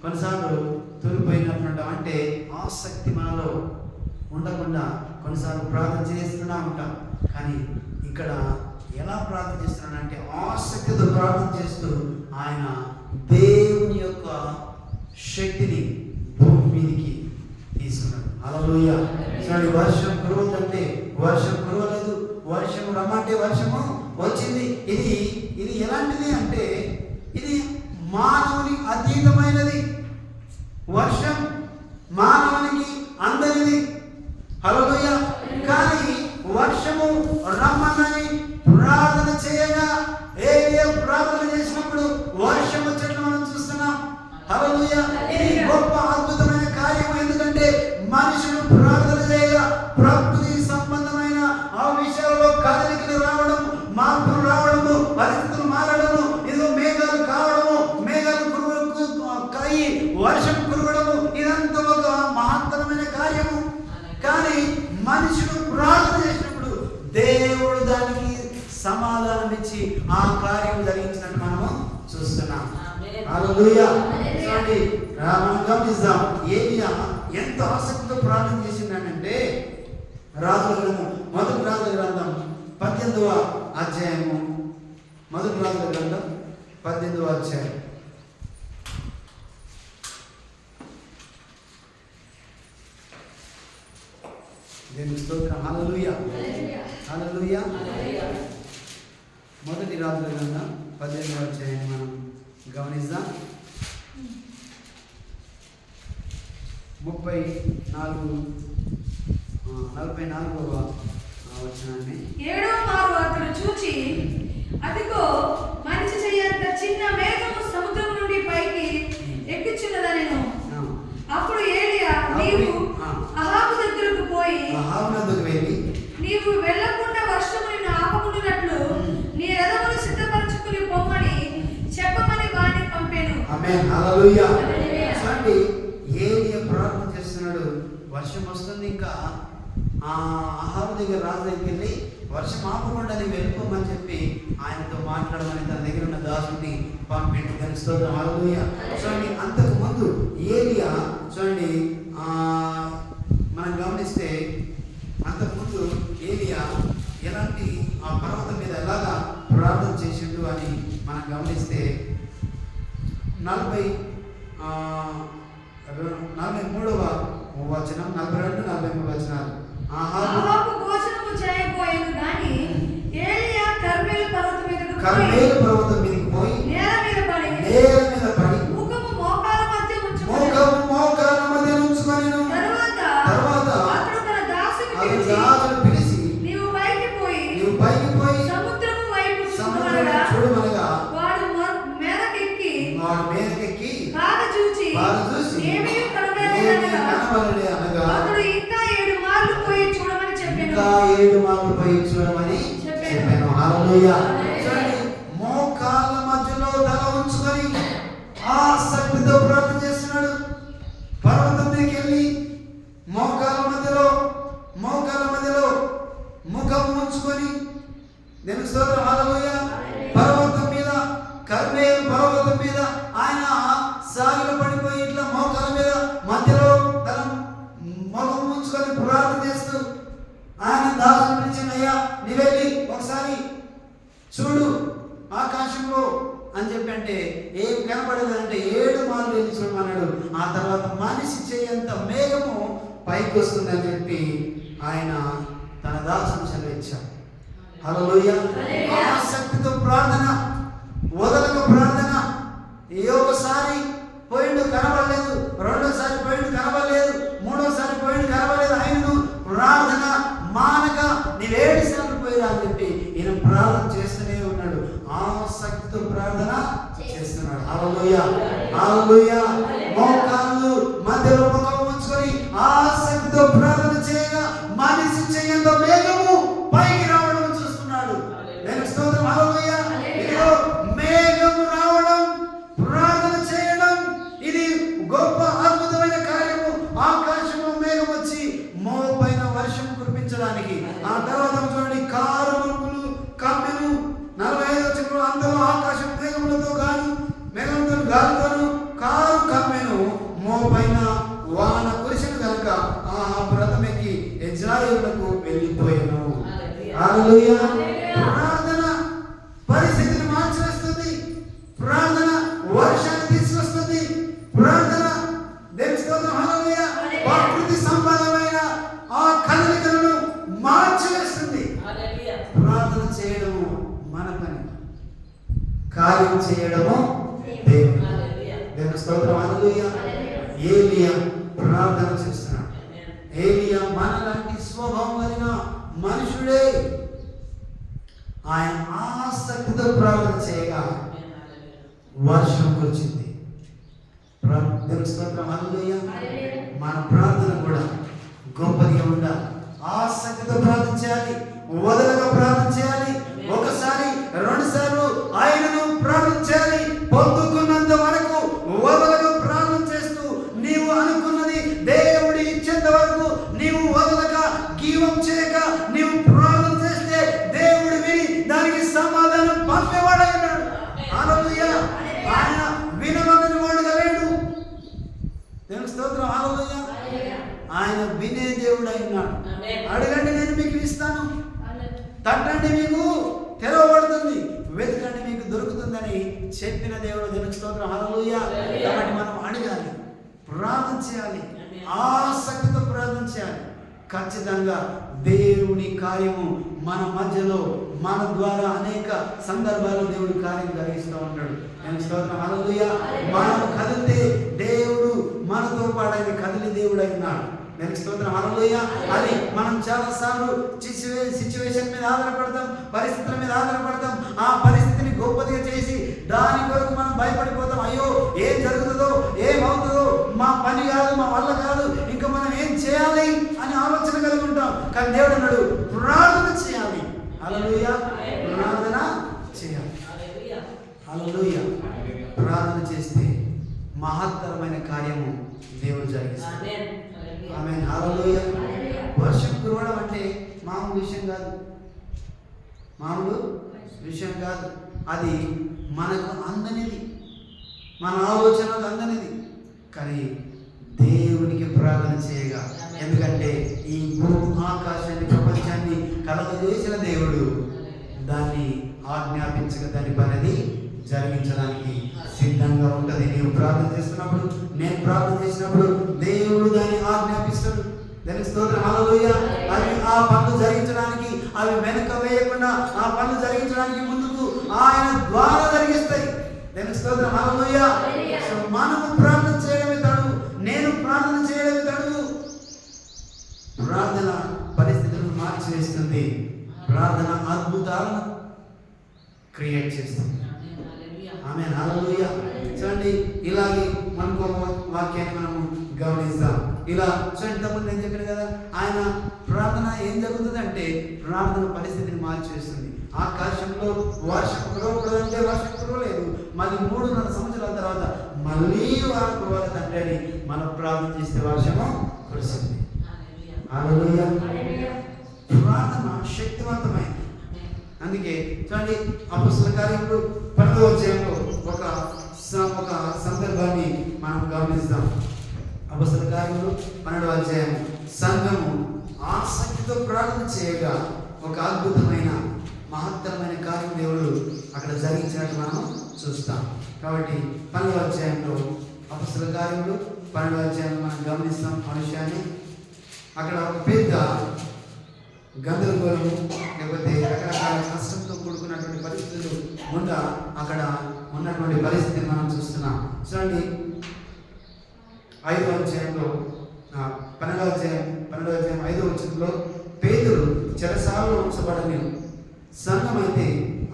కొన్నిసార్లు తూలిపోయినట్టు అంటే ఆసక్తి మనలో ఉండకుండా కొన్నిసార్లు ప్రార్థన చేస్తూనే ఉంటాం. కానీ ఇక్కడ ఎలా ప్రార్థన చేస్తున్నాడంటే ఆసక్తితో ప్రార్థన చేస్తూ ఆయన దేవుని యొక్క శక్తిని భూమి మీదకి తీసుకున్నాడు. హల్లెలూయా. చూడండి, వర్షం కురవదంటే వర్షం కురవలేదు, వర్షం రమ్మంటే వర్షము వచ్చింది. ఇది ఎలాంటిది అంటే ఇది మానవుని అతీతమైనది. వర్షం మానవునికి అందరిది. హల్లెలూయా. కానీ వర్షము రమ్మని ప్రార్థన చేయగా ఏలియా ప్రార్థన చేసినప్పుడు వర్షం వచ్చేట్లు మనం చూస్తున్నాం. హల్లెలూయా. ఇది గొప్ప అద్భుతమైన కార్యం. ఎందుకంటే మనుషులు ప్రార్థన చేయగా ప్రకృతి సంబంధమైన ఆ విషయాల్లో కదలికలు రావడం, మార్పులు రావడము, పరిస్థితులు మారడము, ఇదో మేఘాలు కావడము, మేఘాలు కాయి వర్షం కురవడము, ఇదంతా ఒక మహత్తరమైన కార్యము. కానీ మనుషులు ప్రార్థన చేసినప్పుడు దేవుడు దానికి సమాధానం ఇచ్చి ఆ కార్యం జరిగించినట్టు మనము చూస్తున్నాం. హల్లెలూయా. చూడండి, మనం గమనిద్దాం. ఏలియా ఎంత ఆసక్తితో ప్రార్థన చేసిందంటే రాజుల గ్రంథం, మొదటి రాజుల గ్రంథం 18వ అధ్యాయము, మొదటి రాజుల గ్రంథం 18వ అధ్యాయం. దేవుని స్తోత్రం. హల్లెలూయా. హల్లెలూయా. మొదటి రాజుల గ్రంథం 18వ అధ్యాయం మనం గమనిద్దాం. 44వ వచనాన్ని. 7వ మారు అతడు చూచి, అదిగో మనిషి చెయ్యంత చిన్న మేఘము సముద్రం నుండి పైకి ఎక్కుచున్నదనెను. అప్పుడు ఏలియా, నీవు అహాబు దగ్గరకు వెళ్ళి, నీవు వెళ్ళకుండా వర్షము నిన్ను ఆపకుండానట్లు నీ రథమును సిద్ధపరచుకుని పొమ్మని చెప్పమని వారిని పంపాను. ఆమేన్. హల్లెలూయా. చూడండి, ఏలియా ప్రార్థన చేస్తున్నాడు. వర్షం వస్తుంది. ఇంకా అహాబు దగ్గర, రాజు దగ్గరికి వెళ్ళి వర్షం ఆపకుండా నీవు వెళ్ళిపోమని చెప్పి ఆయనతో మాట్లాడమని తన దగ్గర ఉన్న దాసుని పంపిండు. దానికి స్తోత్రం. హల్లెలూయా. చూడండి, అంతకు ముందు ఏలియా చూడండి, మనం గమనిస్తే అంతకుముందు ఏలియా ఎలాంటి ఆ పర్వతం మీద ఎలాగా ప్రార్థన చేసిండు అని మనం గమనిస్తే 43వ వచనం, 42, 43 వచనాలు. అహాబు భోజనము చేయబోయెను గాని ఏలియా కర్మెలు పర్వతం మీదకు పోయి నేల మీద పడి ముఖము మోకాల మధ్య ఉంచుకొనెను. తరువాత అతడు తన దాసుని పిలిచి, నీవు పైకి పోయి 7 మార్లు పోయి చూడమని చెప్పాను. హల్లెలూయా. చూడండి, మోకాళ్ళ మధ్యలో తల ఉంచుకొని ఆసక్తితో ప్రార్థన చేస్తున్నాడు. పర్వతం మీదకి వెళ్ళి మోకాళ్ళ మధ్యలో ముఖం ఉంచుకొని నేను స్తోత్రం. హల్లెలూయా. పర్వతం మీద, కర్మేలు పర్వతం మీద ఆయన సాగిల పడిపోయి ఇట్లా మోకాళ్ళ మీద మధ్యలో తన ముఖం ఉంచుకొని ప్రార్థన చేస్తూ ఆయన దాసుని పిలిచినయ్యా, నీ వెళ్ళి ఒకసారి చూడు ఆకాశంలో అని చెప్పి అంటే ఏం కనపడలేదంటే 7 మార్లు వెళ్ళి చూడమన్నాడు. ఆ తర్వాత మనిషి చేయంత మేఘము పైకి వస్తుందని చెప్పి ఆయన తన దాసుని సెలవిచ్చాడు. హల్లెలూయా. ఆసక్తితో ప్రార్థన, వదలక ప్రార్థన. ఒకసారి పోయిండు కనబడలేదు, రెండోసారి పోయిండు కనబడలేదు, మూడోసారి పోయిండు కనబడలేదు, ఆయనను ప్రార్థన మానక నీవు 7 సార్లు పోయిరా అని చెప్పి ఈయన ప్రార్థన చేస్తూనే ఉన్నాడు. ఆసక్తితో ప్రార్థన చేస్తున్నాడు. హల్లెలూయా. హల్లెలూయా. మోకాళ్ళు మధ్యలో ముఖం ఉంచుకొని ఆసక్తితో ప్రార్థన చేయగా మనిషి చేయంత మేఘము పైకి రావడం చూస్తున్నాడు. నేను స్తోత్రం. హల్లెలూయా. ఇదిగో మేఘము రావడం, ప్రార్థన చేయడం, ఇది గొప్ప అద్భుతమైన కార్యము. ఆకాశంలో మేఘం వచ్చి మోపైన వర్షం కురిపించడానికి. ఆ తర్వాత చూడండి, కారు మబ్బులు కమ్మెను. 45వ వచనంలో అంతలో ఆకాశం మేఘములతో గాలితోను కారు కమ్మెను, మోపైన వాన కురిసిన కనుక ఆ వ్రతమెక్కి ఇజ్రాయేలులకు వెళ్ళిపోయాను. హల్లెలూయా. ప్రార్థన పరిస్థితిని మార్చేస్తుంది. ప్రార్థన వర్షాన్ని తీసుకొస్తుంది. ప్రార్థన దేవుని స్తోత్రం. హల్లెలూయా. ప్రకృతి సంబంధమైన ఆ కదలికలను మార్చివేస్తుంది. ప్రార్థన చేయడము మన పని, కార్యం చేయడము దేవుని. దేవుని స్తోత్రం. హల్లెలూయా. ఏలియా ప్రార్థన చేస్తున్నాడు. ఏలియా మనలాంటి స్వభావం కలిగిన మనుషుడే. ఆయన ఆసక్తితో ప్రార్థన చేయగా వర్షం కురిచింది. దేవుని స్తోత్రం. హల్లెలూయా. మన ప్రార్థన కూడా గొప్పదిగా ఉండాలి. ఆసక్తితో ప్రార్థన చేయాలి, వదలగా ప్రార్థన చేయాలి. ఒకసారి 2 సార్లు ఆయనను ప్రార్థన చేయాలి. పొందుకున్నంత వరకు వదలగా ప్రార్థన చేస్తూ నీవు అనుకున్నది దేవుడి ఇచ్చేంత వరకు నీవు వదలగా గీవం చేయక నీవు ప్రార్థన చేస్తే దేవుడు విని దానికి సమాధానం పంపేవాడైనాడు. హల్లెలూయా. ఆయన వినమని వాడుగా లేడు. దేవుని స్తోత్రం. హల్లెలూయా. ఆయన వినే దేవుడు అయినాడు. అడగండి నేను మీకు ఇస్తాను, తట్టండి మీకు తెరవబడుతుంది, వెతకండి మీకు దొరుకుతుందని చెప్పిన దేవుడు. దేవుని స్తోత్రం. హల్లెలూయా. కాబట్టి మనం అడగాలి, ప్రార్థన చేయాలి, ఆసక్తితో ప్రార్థన చేయాలి. ఖచ్చితంగా దేవుని కార్యము మన మధ్యలో, మన ద్వారా అనేక సందర్భాల్లో దేవుడు కార్యం జరిగిస్తూ ఉంటాడు. దేవుని స్తోత్రం. హల్లెలూయా. మనం కదిలితే దేవుడు మనతో పాటు ఆయన కదిలి దేవుడు అయినాడు. దేవుని స్తోత్రం. హల్లెలూయా. అది మనం చాలా సార్లు సిచ్యువేషన్ మీద ఆధారపడతాం, పరిస్థితుల మీద ఆధారపడతాం. ఆ పరిస్థితిని గొప్పదిగా చేసి దాని కొరకు మనం భయపడిపోతాం. అయ్యో ఏం జరుగుతుందో, ఏమవుతుందో, మా పని కాదు, మా వల్ల కాదు, ఇంకా మనం ఏం చేయాలి అని ఆలోచన కలిగి ఉంటాం. కానీ దేవుడు అన్నాడు ప్రార్థన చేయాలి. హల్లెలూయా. ప్రార్థన చేయాలి. హల్లెలూయా. ప్రార్థన చేస్తే మహత్తరమైన కార్యము దేవుడు జరిగిస్తాడు. ఆమేన్. హల్లెలూయా. వర్షం కురవడం అంటే మామూలు విషయం కాదు. అది మనకు అందనిది, మన ఆలోచనకు అందనిది. కానీ దేవునికి ప్రార్థన చేయగా, ఎందుకంటే ఈ భూమి ఆకాశాన్ని ప్రపంచాన్ని కలగజేసిన దేవుడు దాన్ని ఆజ్ఞాపించక దాని పనిది జరిగించడానికి సిద్ధంగా ఉంటుంది. నీవు ప్రార్థన చేస్తున్నప్పుడు, నేను ప్రార్థన చేసినప్పుడు దేవుడు దాన్ని ఆజ్ఞాపిస్తాడు. దానికి స్తోత్రం. హల్లెలూయా. అవి ఆ పనులు జరిగించడానికి, అవి వెనక వేయకుండా ఆ పనులు జరిగించడానికి ముందుకు ఆయన ద్వారా జరిగిస్తాయి. దానికి స్తోత్రం. హల్లెలూయా. సో మనము ప్రార్థన చేయడమే తడువు, నేను ప్రార్థన చేయడమే తడువు. ప్రార్థన పరిస్థితులను మార్చివేస్తుంది. ప్రార్థన అద్భుతాలను క్రియేట్ చేస్తుంది. ఆమేన్. హల్లెలూయా. చూడండి, ఇలాగే మనకు వాక్యాన్ని మనము గమనిస్తాం. ఇలా ఇంతకుముందు నేను చెప్పాను కదా, ఆయన ప్రార్థన ఏం జరుగుతుందంటే ప్రార్థన పరిస్థితిని మార్చేస్తుంది. ఆకాశంలో వర్షం కురవకూడదంటే వర్షం కురవలేదు, మళ్ళీ 3.5 సంవత్సరాల తర్వాత మళ్ళీ వారు కురవాలి తండ్రి అని మనం ప్రార్థన చేస్తే వర్షము కురిసింది. హల్లెలూయా. ప్రార్థన శక్తివంతమైంది. అందుకే చూడండి, అపొస్తలుల కార్యములు 12వ అధ్యాయంలో ఒక సందర్భాన్ని మనం గమనిస్తాం. అపొస్తలుల కార్యములు 12వ అధ్యాయం, సంఘము ఆసక్తితో ప్రార్థన చేయగా ఒక అద్భుతమైన మహత్తరమైన కార్యం దేవుడు అక్కడ జరిగించినట్టు మనం చూస్తాం. కాబట్టి 12వ అధ్యాయంలో అపొస్తలుల కార్యములు 12వ అధ్యాయంలో మనం గమనిస్తాం ఆ విషయాన్ని. అక్కడ ఒక పెద్ద గందరగోళము, లేకపోతే రకరకాల కష్టంతో కూడుకున్నటువంటి పరిస్థితులు గుండా అక్కడ ఉన్నటువంటి పరిస్థితిని మనం చూస్తున్నాం. చూడండి, 5వ అధ్యాయంలో 12వ అధ్యాయం 5వ వచనంలో, పేతురు చెరసాలలో ఉంచబడని సంఘమైతే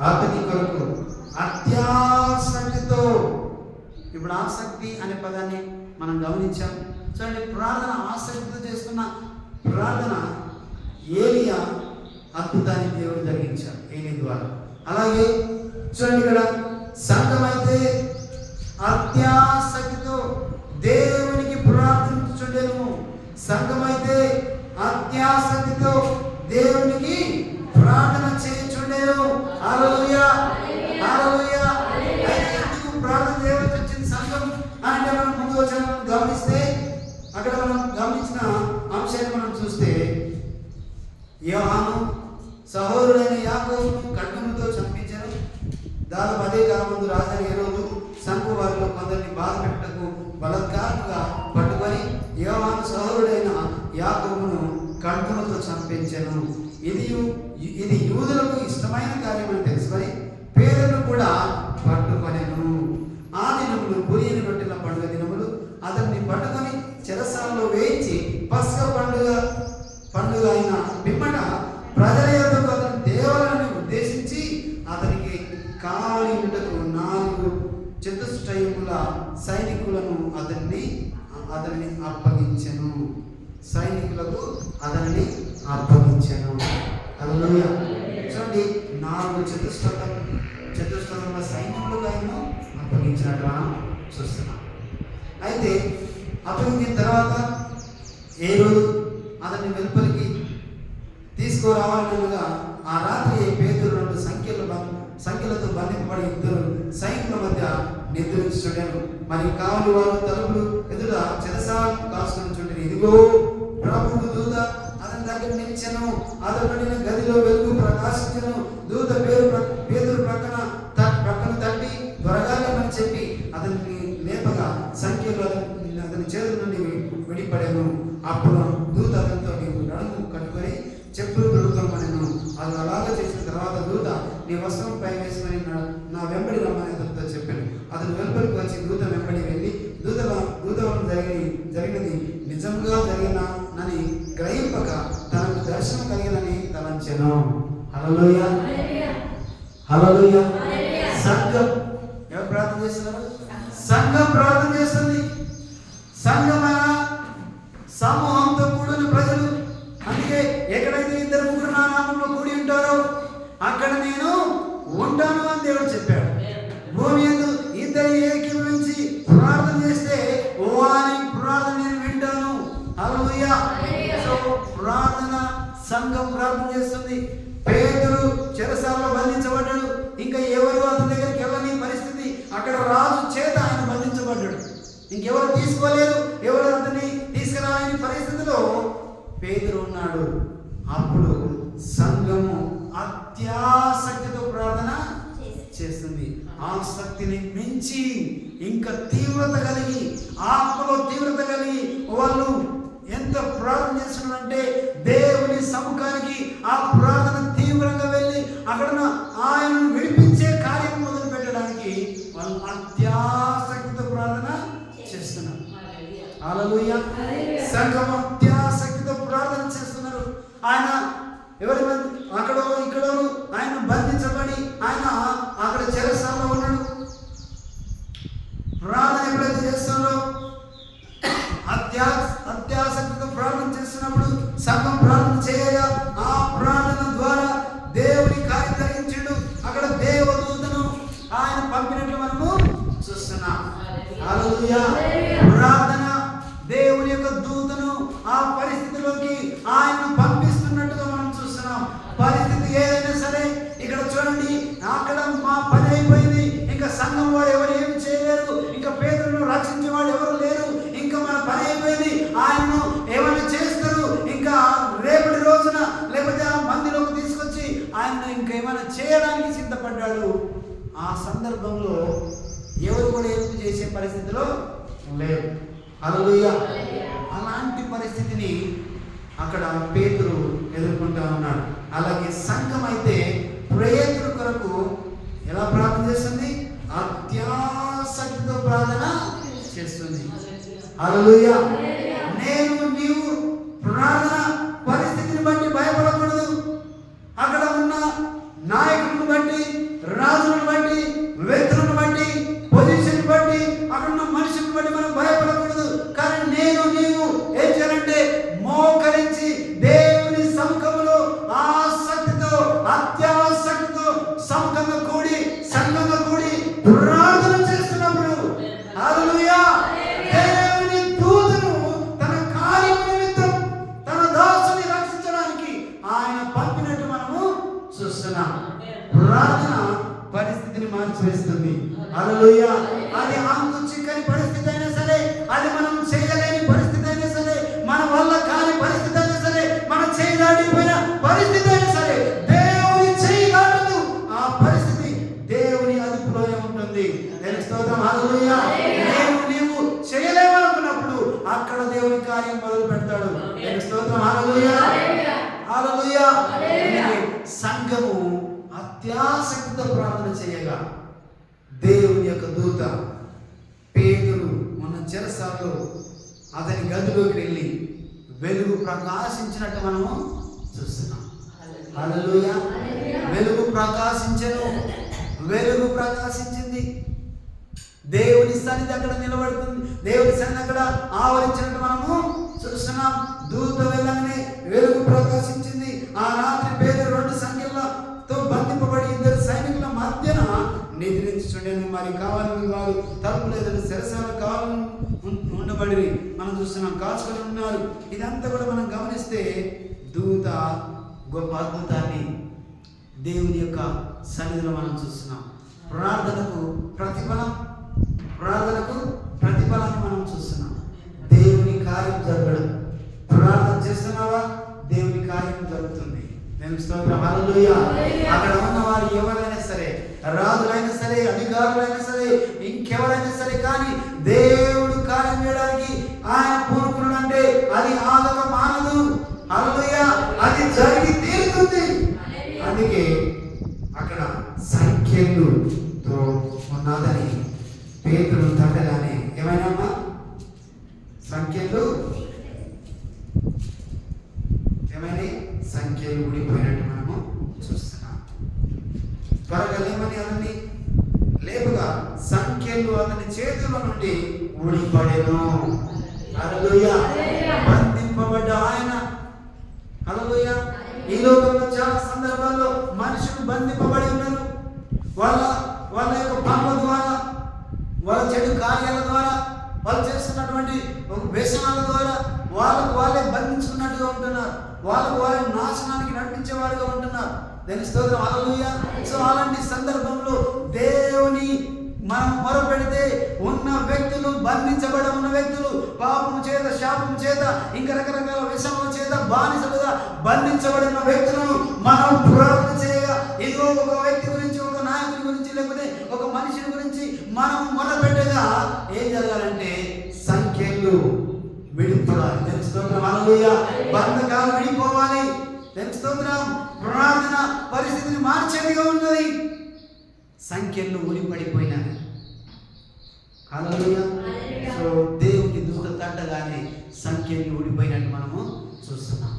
అతని కొరకు అత్యాసక్తితో, ఇప్పుడు ఆసక్తి అనే పదాన్ని మనం గమనించాం. చూడండి, ప్రార్థన ఆసక్తితో చేస్తున్న ప్రార్థన ఏలియా అద్భుతాన్ని దేవుడు జరిగించాడు ఏలి ద్వారా. అలాగే చూడండి, ఇక్కడ సంఘమైతే అత్యాసక్తితో దేవునికి ప్రార్థించుచుండెను. సంఘమైతే అత్యాసక్తితో దేవునికి ప్రార్థన చేయుచుండెను. హల్లెలూయా, హల్లెలూయా. ఎందుకు ప్రార్థన చేయవలసి వచ్చింది సంఘం అంటే మనం ముందు వచనం గమనిస్తే అక్కడ మనం గమనించిన అంశాన్ని మనం చూస్తే, యోహాను సహోదరుడైన యాకోబును ఖడ్గముతో చంపించారు. దాదాపు అదే కాలమందు రాజైన హేరోదు సంఘ వారిలో కొందరిని బాధ పెట్టకు బలత్కారంగా పట్టుకొని యోహాను సహోదరుడైన యాకోబును ఖడ్గముతో చంపించాను. ఇది యూదులకు ఇష్టమైన కార్యమని తెలుసుకొని పేదలను కూడా పట్టుకొనెను. ఆ దినములు పులియని రొట్టెల పండుగ దినములు. అతన్ని పట్టుకొని చెరసాలలో వేయించి పస్కా పండుగ అయిన పిమ్మట ప్రజల యొద్దకు అతని దేవాలయాన్ని ఉద్దేశించి అతనికి కావలి ఉంటకు 4 చతుష్టయముల సైనికులను అతనిని అప్పగించెను. సైనికులకు అతనిని అప్పగించెను. హల్లెలూయా. చూడండి, 4 చతుష్టయముల సైనికులకు ఆయన అప్పగించినట్టు మనం చూస్తున్నాం. అయితే అప్పగించిన తర్వాత ఏ రోజు అతన్ని వెలుపలికి తీసుకురావాలనగా ఆ రాత్రి పేతురు 2 సంఖ్యలతో బంధింపబడి 2 సైనికుల మధ్య నిద్రించుచుండెను. మరి కావలి వారు తలుపులు ఎదుట చెరసాలను కాసుకొని చుండెను. ఇదిగో ప్రభువు దూత అతని దగ్గర నిలిచెను. అతడు గదిలో వెలుగు ప్రకాశించెను. దూత పేతురు ప్రక్కన తట్టి త్వరగా లేమని చెప్పి అతనికి లేపగా సంఖ్యలు అతని చేతుల నుండి విడిపడెను. అప్పుడు దూత అతనితో, నీవు నడుము కట్టుకొని చెప్పులు దొరుకుతామనెను. అది అలాగే చేసిన తర్వాత దూత, నీ వస్త్రం పై వేసుకొని నా వెంబడి రమ్మని అతనితో చెప్పాను. అతను వెలుపలికి వచ్చి దూత వెంబడి వెళ్ళి దూత వలన జరిగినది నిజంగా జరిగినని గ్రహింపక తనకు దర్శనం కలిగినని తలంచెను. హల్లెలూయా, హల్లెలూయా. సంఘం ఎవరు ప్రార్థన చేస్తున్నారు? సంఘం ప్రార్థన చేస్తుంది. సంఘమైన సమూహంతో కూడిన ప్రజలు. అందుకే ఎక్కడైతే 2-3 నా నామంలో కూడి ఉంటారో అక్కడ నేను ఉంటాను అని దేవుడు చెప్పాడు. భూమి యందు 2 ఏకీభవించి ప్రార్థన చేస్తే వారి ప్రార్థన నేను వింటాను. హల్లెలూయా. సో ప్రార్థన, సంఘం ప్రార్థన చేస్తుంది. పేతురు చెరసాలలో బంధించబడ్డాడు. ఇంకా ఎవరు అతని దగ్గరికి వెళ్ళని పరిస్థితి. అక్కడ రాజు చేత ఆయన బంధించబడ్డాడు. ఇంకెవరు తీసుకోలేరు, ఎవరు అతన్ని తీసుకురాలేని పరిస్థితిలో పేతురు ఉన్నాడు. అప్పుడు సంఘము అత్యాసక్తితో ప్రార్థన చేస్తుంది. ఆసక్తిని మించి ఇంకా తీవ్రత కలిగి, ఆత్మలో తీవ్రత కలిగి వాళ్ళు ఎంత ప్రార్థన చేస్తున్నారంటే దేవుని సముఖానికి ఆ ప్రార్థన తీవ్రంగా వెళ్ళి అక్కడ ఆయనను విడిపించే కార్యం మొదలు పెట్టడానికి వాళ్ళు అత్యాసక్తితో ప్రార్థన చేస్తున్నారు. హల్లెలూయా. సంఘం అత్యాసక్తితో ప్రార్థన చేస్తున్నారు. ఆయన ఎవరి అక్కడ ఇక్కడ ఆయన బంధించబడి ఆయన అక్కడ చెరసాలలో ఉన్నాడు. ప్రార్థన ఎప్పుడైతే చేస్తున్నారో ఏమైనా చేయడానికి సిద్ధపడ్డాడు. ఆ సందర్భంలో ఎవరు కూడా హెల్ప్ చేసే పరిస్థితిలో లేరు. హల్లెలూయా. అలాంటి పరిస్థితిని అక్కడ పేతురు ఎదుర్కొంటా ఉన్నాడు. అలాగే సంఘం అయితే పేతురు కొరకు ఎలా ప్రార్థన చేస్తుంది? అత్యాసక్తితో ప్రార్థన చేస్తుంది. హల్లెలూయా. నీవు ప్రార్థన పరిస్థితిని బట్టి భయపడకూడదు. అక్కడ ఉన్న నాయకులను బట్టి, రాజులను బట్టి, వ్యక్తులను బట్టి, పొజిషన్ బట్టి, అక్కడ ఉన్న మనుషులను బట్టి మనం భయపడకూడదు. కానీ నీవు ఏం చేయాలంటే మోకరించి దేవుని సముఖంలో ఆసక్తితో, అత్యాసక్తితో సంఘంగా కూడి ప్రార్థన చేస్తున్నప్పుడు హల్లెలూయా దేవుని దూతను తన కార్యం నిమిత్తం తన దాసుని రక్షించడానికి ఆయన పంపినట్టు మనము చూస్తున్నాం. ప్రార్థన పరిస్థితిని మార్చివేస్తుంది. హల్లెలూయా. అది అంతు చిక్కని పరిస్థితి అయినా సరే, అది మనం చేయలేని పరిస్థితి అయినా సరే, మన వల్ల కాని పరిస్థితి అయినా సరే, మన చేయలేకపోయిన పరిస్థితి అయినా సరే, దేవుని చేయగలదు. ఆ పరిస్థితి దేవుని అదుపులోనే ఉంటుంది. నేను స్తోత్రం. హల్లెలూయా. నీవు చేయలేమనుకున్నప్పుడు అక్కడ దేవుని కార్యం మొదలు పెడతాడు. నేను స్తోత్రం. హల్లెలూయా. హల్లెలూయా. సంఘము అత్యాసక్తితో ప్రార్థన చేయగా దేవుని యొక్క దూత పేతురు మన చెరసాలలో అతని గదిలోకి వెళ్ళి వెలుగు ప్రకాశించినట్టు మనము చూస్తున్నాం. హల్లెలూయా. వెలుగు ప్రకాశించెను. వెలుగు ప్రకాశించింది. దేవుని సన్నిధి అక్కడ నిలబడుతుంది. దేవుని సన్నిధి అక్కడ ఆవరించినట్టు మనము చూస్తున్నాం. దూత వెళ్ళగానే వెలుగు ప్రకాశించింది. ఆ రాత్రి పేతురు 2 సంఖ్యలతో బంధింపబడి 2 సైనికుల మధ్యన నిద్రించుండెను. మరి కావాలని వారు తలుపు లేదని చెరసాల కావాలని ఉండబడి మనం చూస్తున్నాం. కాచుకొని ఉన్నారు. ఇదంతా కూడా మనం గమనిస్తే దూత గొప్ప అద్భుతాన్ని దేవుని యొక్క సన్నిధిలో మనం చూస్తున్నాం. ప్రార్థనకు ప్రతిఫలాన్ని మనం చూస్తున్నాం. దేవుని కార్యం జరగడం. ప్రార్థన చేస్తున్నావా? దేవుని కార్యం జరుగుతుంది. నేను స్తోత్రం. హల్లెలూయా. అక్కడ ఉన్న వారు ఎవరైనా సరే, రాజులైనా సరే, అధికారులైనా సరే, ఇంకెవరైనా సరే, కానీ దేవుడు కార్యం చేయడానికి ఆయన పూనుకున్నాడు అంటే అది ఆగక మానదు. హల్లెలూయా. అది జరిగి తీరుతుంది. అందుకే అక్కడ సంఖ్యలతో ఉన్నదని పేతురు తట్టగానే ఏమైనా సంఖ్యలు ఊడిపోయినట్టు మనము చూస్తున్నాం. త్వరగా లేమని అతన్ని లేపుగా సంఖ్యలు అతని చేతుల నుండి ఊడిపడెను. హల్లెలూయా. బంధింపబడ్డ ఆయన. హల్లెలూయా. ఈ లోకంలో చాలా సందర్భాల్లో మనుషులు బంధింపబడి ఉన్నారు. వాళ్ళ యొక్క పనుల ద్వారా, వాళ్ళ చెడు కార్యాల ద్వారా, వాళ్ళు చేస్తున్నటువంటి వ్యసనాల ద్వారా వాళ్ళే బంధించుకున్నట్టుగా ఉంటున్నారు. వాళ్ళే నాశనానికి నడిపించేవారుగా ఉంటున్నారు. దాని స్తోత్రం. హల్లెలూయా. సో అలాంటి సందర్భంలో దేవుని మనం మొరపెడితే ఉన్న వ్యక్తులు, బంధించబడి ఉన్న వ్యక్తులు, పాపము చేత, శాపము చేత, ఇంకా రకరకాల విషముల చేత బానిసలుగా బంధించబడిన వ్యక్తులను మనం ప్రార్థన చేయగా, ఇదిగో ఒక వ్యక్తి గురించి, ఒక నాయకుడి గురించి, లేకపోతే ఒక మనిషిని గురించి మనం మొరపెట్టగా ఏం జరగాలంటే సంఖ్యలు విడిపోవాలి. స్తోత్రం. హల్లెలూయా. బంధకాలు విడిపోవాలి. స్తోత్రం. ప్రార్థన పరిస్థితిని మార్చేదిగా ఉన్నది. సంఖ్యలు ఊడిపడిపోయినాయి. హల్లెలూయా. సో దేవుని దూత తట్టగానే సంఖ్యలు ఊడిపోయినట్టు మనము చూస్తున్నాం.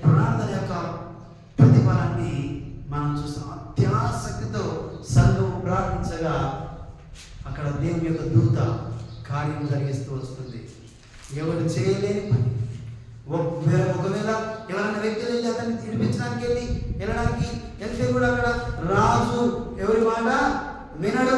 ప్రార్థన యొక్క ప్రతిఫలాన్ని మనం చూస్తున్నాం. అత్యాసక్తితో సంఘము ప్రార్థించగా అక్కడ దేవుని యొక్క దూత కార్యం జరిగిస్తూ వస్తుంది. ఎవరు చేయలేని పని. ఒకవేళ ఎవరైనా వ్యక్తులు వెళ్ళి అతన్ని విడిపించడానికి వెళ్తే కూడా అక్కడ రాజు ఎవరి మాట వినడు.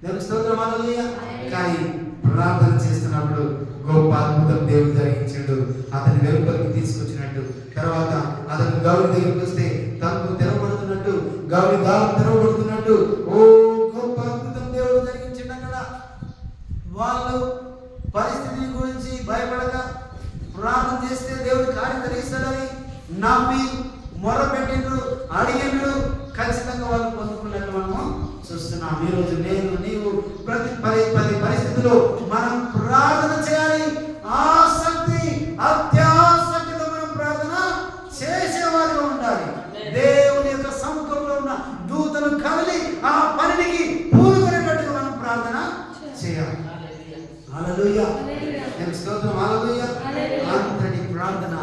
దేవుని స్తోత్రం. హల్లెలూయా. కానీ ప్రార్థన చేస్తున్నప్పుడు గొప్ప అద్భుతం దేవుడు జరిగించాడు. అతని వెలుపలికి తీసుకొచ్చినట్టు, తర్వాత అతను గౌరి దగ్గరికి వస్తే తలుపు తెరవబడుతున్నట్టు, గౌరి దారం తెరవబడుతున్నట్టు గొప్ప అద్భుతం దేవుడు జరిగించాడు. అక్కడ వాళ్ళు పరిస్థితిని గురించి భయపడక ప్రార్థన చేస్తే దేవుడు కార్యం జరిగిస్తాడని నమ్మి మొరపెట్టిండ్రు, అడిగిండ్రు. చూస్తున్నాం. ఈరోజు నేను నీవు ప్రతి పరిస్థితిలో మనం ప్రార్థన చేయాలి. ఆసక్తి అత్యాసక్తితో మనం ప్రార్థన చేసేవారిగా ఉండాలి. దేవుని యొక్క సముఖంలో ఉన్న దూతలు కదిలి ఆ పనికి పూనుకునేటట్టుగా మనం ప్రార్థన చేయాలి. హల్లెలూయా. స్తోత్రం. హల్లెలూయా. అంతటి ప్రార్థన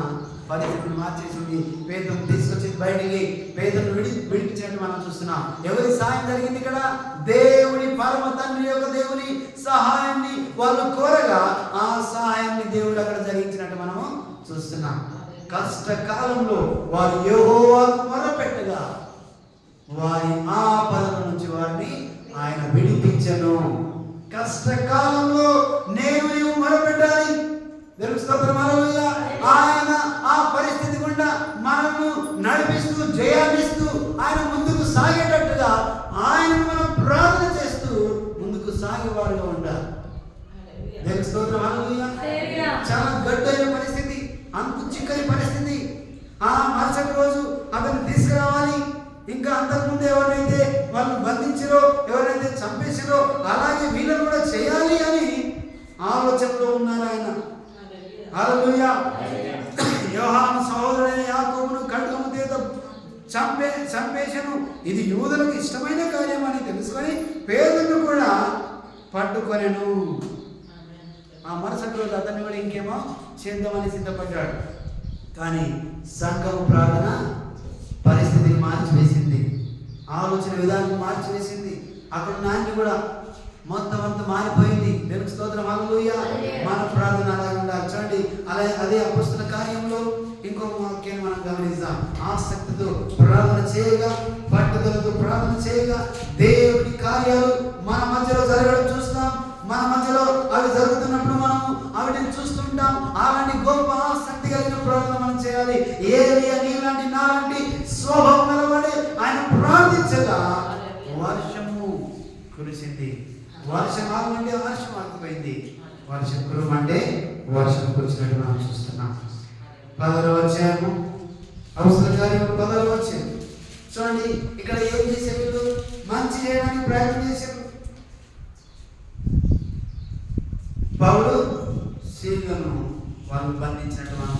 పరిస్థితిని మార్చేసింది. పేతురును తీసుకొచ్చి బయటికి పేతురును విడిపించినట్టు మనం చూస్తున్నాం. ఎవరి సహాయం జరిగింది ఇక్కడ? దేవుని పరమ తండ్రి యొక్క దేవుని సహాయాన్ని వాళ్ళు కోరగా ఆ సహాయాన్ని దేవుడు అక్కడ జరిగించినట్టు మనము చూస్తున్నాం. కష్టకాలంలో వారు యెహోవాకు మొరపెట్టగా వారి ఆపదల నుంచి వారిని ఆయన విడిపించెను. కష్టకాలంలో నేను నీవు మొరపెట్టాలి. ఆయన ఆ పరిస్థితి గుండా మనము నడిపిస్తూ జయాన్నిస్తూ ఆయన ముందుకు సాగేటట్టుగా ఆయన మనం ప్రార్థన చేస్తూ ముందుకు సాగేవారుగా ఉండాలి. దేవుని స్తోత్రం. హల్లెలూయా. చాలా గడ్డైన పరిస్థితి, అంతు చిక్కని పరిస్థితి. ఆ మరుసటి రోజు అతన్ని తీసుకురావాలి. ఇంకా అంతకుముందు ఎవరైతే వాళ్ళు బంధించారో, ఎవరైతే చంపేసారో అలాగే వీళ్ళని కూడా చేయాలి అని ఆలోచనలో ఉన్నారు ఆయన. హల్లెలూయా. యోహాను సహోదరుడైన యాకోబును ఖడ్గము చేత చంపేశను. ఇది యూదులకు ఇష్టమైన కార్యం అని తెలుసుకొని పేదలను కూడా పట్టుకొనెను. ఆ మరుసటి రోజు అతన్ని కూడా ఇంకేమో చేద్దామని సిద్ధపడ్డాడు. కానీ సంఘము ప్రార్థన పరిస్థితిని మార్చివేసింది, ఆలోచన విధానం మార్చివేసింది. అక్కడ నాన్ని కూడా మొత్తం అంతా మారిపోయింది. దేవునికి స్తోత్రం. హల్లెలూయా. మన ప్రార్థన అలాగే ఉండాలి. చూడండి, అదే అపొస్తలుల కార్యంలో ఇంకొక వాక్యాన్ని మనం గమనిస్తాం. ఆసక్తితో ప్రార్థన చేయగా, పట్టుదలతో ప్రార్థన చేయగా దేవుని కార్యాలు మన మధ్యలో జరగడం చూస్తాం. మన మధ్యలో అవి జరుగుతున్నప్పుడు మనము వాటిని చూస్తుంటాం. అలాంటి గొప్ప ఆసక్తి కలిగిన ప్రార్థన మనం చేయాలి. ఏలియా నీలాంటి నాలాంటి స్వభావం నిలబడి ఆయన ప్రార్థించగా వర్షము కురిసింది. వర్షం ఆగమంటే వర్షం ఆగిపోయింది. వర్షం కురమంటే వర్షం కురిసినట్టు మనం చూస్తున్నాం. 10వ అధ్యాయము అపొస్తలుల కార్యములు 10వ అధ్యాయం చూడండి. ఇక్కడ ఏం చేశారు? మంచి చేయడానికి ప్రయత్నం చేశారు. పౌలు శీలను వాళ్ళు బంధించినట్టు మనం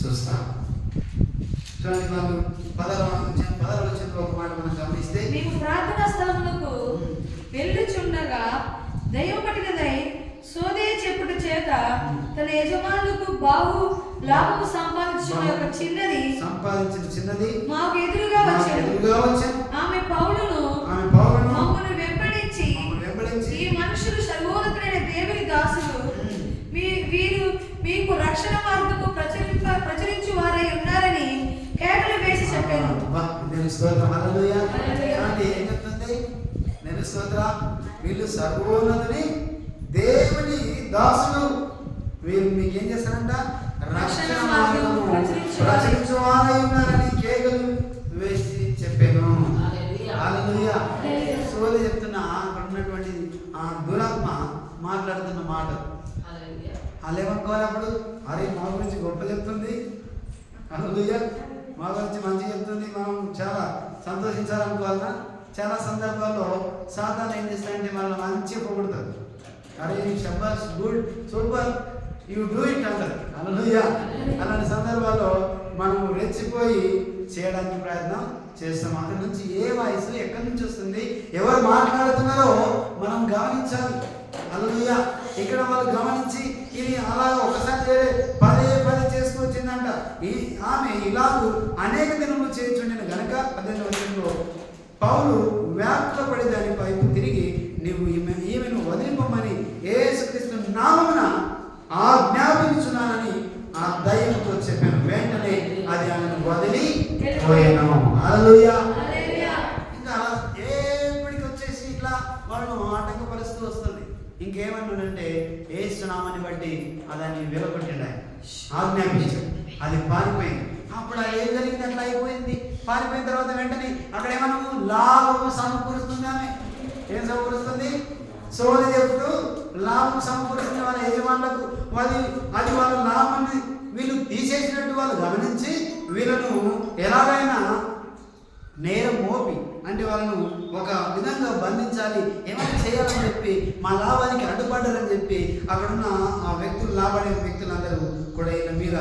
చూస్తాం. చూడండి, వాళ్ళు 10వ అధ్యాయంలో ఒక మాట మనం గమనిస్తే, మేము ప్రార్థనా స్థలములకు వెళ్ళుచుండగా దైవపటినదై సోదే చెప్పుట చేత తన యజమానులకు బాహు లాభము సంపాదించిన చిన్నది మాకు ఎదురుగా వచ్చాను. ఆమె పౌలును మమ్మల్ని వెంబడించి ఈ మనుషులు సర్వోన్నతుడైన దేవుని దాసులు, వీరు మీకు రక్షణ మార్గము ప్రచురించు వారై ఉన్నారని కేకలు వేసి చెప్పాను. వీళ్ళు సర్వోన్నతుని దేవుని దాసులు, వీరు మీకేం చేస్తారంట? రక్షణ మార్గము ప్రచురించు వారై ఉన్నారని కేకలు వేసి చెప్పాను. హల్లెలూయా. సోది చెప్తున్న అక్కడ ఉన్నటువంటి ఆ దురాత్మ మాట్లాడుతున్న మాట వాళ్ళు ఏమనుకోవాలి అప్పుడు? అరే, మా గురించి గొప్ప చెప్తుంది, హల్లెలూయా, మా గురించి మంచి చెప్తుంది, మనం చాలా సంతోషించాలనుకోవాలన్నా. చాలా సందర్భాల్లో సాతాను ఏం చేస్తాడంటే మనల్ని మంచిగా పొగుడుతారు. అరే, నీ షబాష్, good, super, you do it అంటారు. హల్లెలూయా. అలాంటి సందర్భాల్లో మనం రెచ్చిపోయి చేయడానికి ప్రయత్నం చేస్తాం. అక్కడి నుంచి ఏ వాయిస్ ఎక్కడి నుంచి వస్తుంది, ఎవరు మాట్లాడుతున్నారో మనం గమనించాలి. హల్లెలూయా. ఇక్కడ వాళ్ళు గమనించి ఇది అలా ఒకసారి పదే చేసుకొచ్చిందంట. ఆమె ఇలాగూ అనేక దినములు చేయించుండిన గనక 18వ వచనంలో పౌలు వ్యాప్తిలో పడి దాని వైపు తిరిగి, నీవు ఈమెను వదిలిపోమని యేసుక్రీస్తు నామమున ఆజ్ఞాపించున్నానని ఆ దయ్యంతో చెప్పాను. వెంటనే అది ఆమెను వదిలి పోయాను. హల్లెలూయా. ఇంకా ఎప్పటికి వచ్చేసి ఇట్లా వాళ్ళు ఆటంకపరుస్తూ వస్తుంది. ఇంకేమన్నాడంటే యేసు నామాన్ని బట్టి అదాన్ని వెలగొట్టిండు, ఆయన ఆజ్ఞాపించాడు. అది పారిపోయింది. అప్పుడు అది ఏం జరిగింది? అట్లా అయిపోయింది. పారిపోయిన తర్వాత వెంటనే అక్కడ ఏమన్నాము? లాభము సమకూరుస్తుంది. ఆమె ఏం సమకూరుస్తుంది? సోది చెప్తూ లాభం సమకూరుస్తుంది వాళ్ళ యజమానులకు. అది వాళ్ళ లాభాన్ని వీళ్ళు తీసేసినట్టు వాళ్ళు గమనించి వీళ్ళను ఎలాగైనా నేరం మోపి అంటే వాళ్ళను ఒక విధంగా బంధించాలి, ఏమైనా చేయాలని చెప్పి మా లాభానికి అడ్డుపడ్డారని చెప్పి అక్కడున్న ఆ వ్యక్తులు, లాభపడే వ్యక్తులందరూ కూడా వీళ్ళ మీద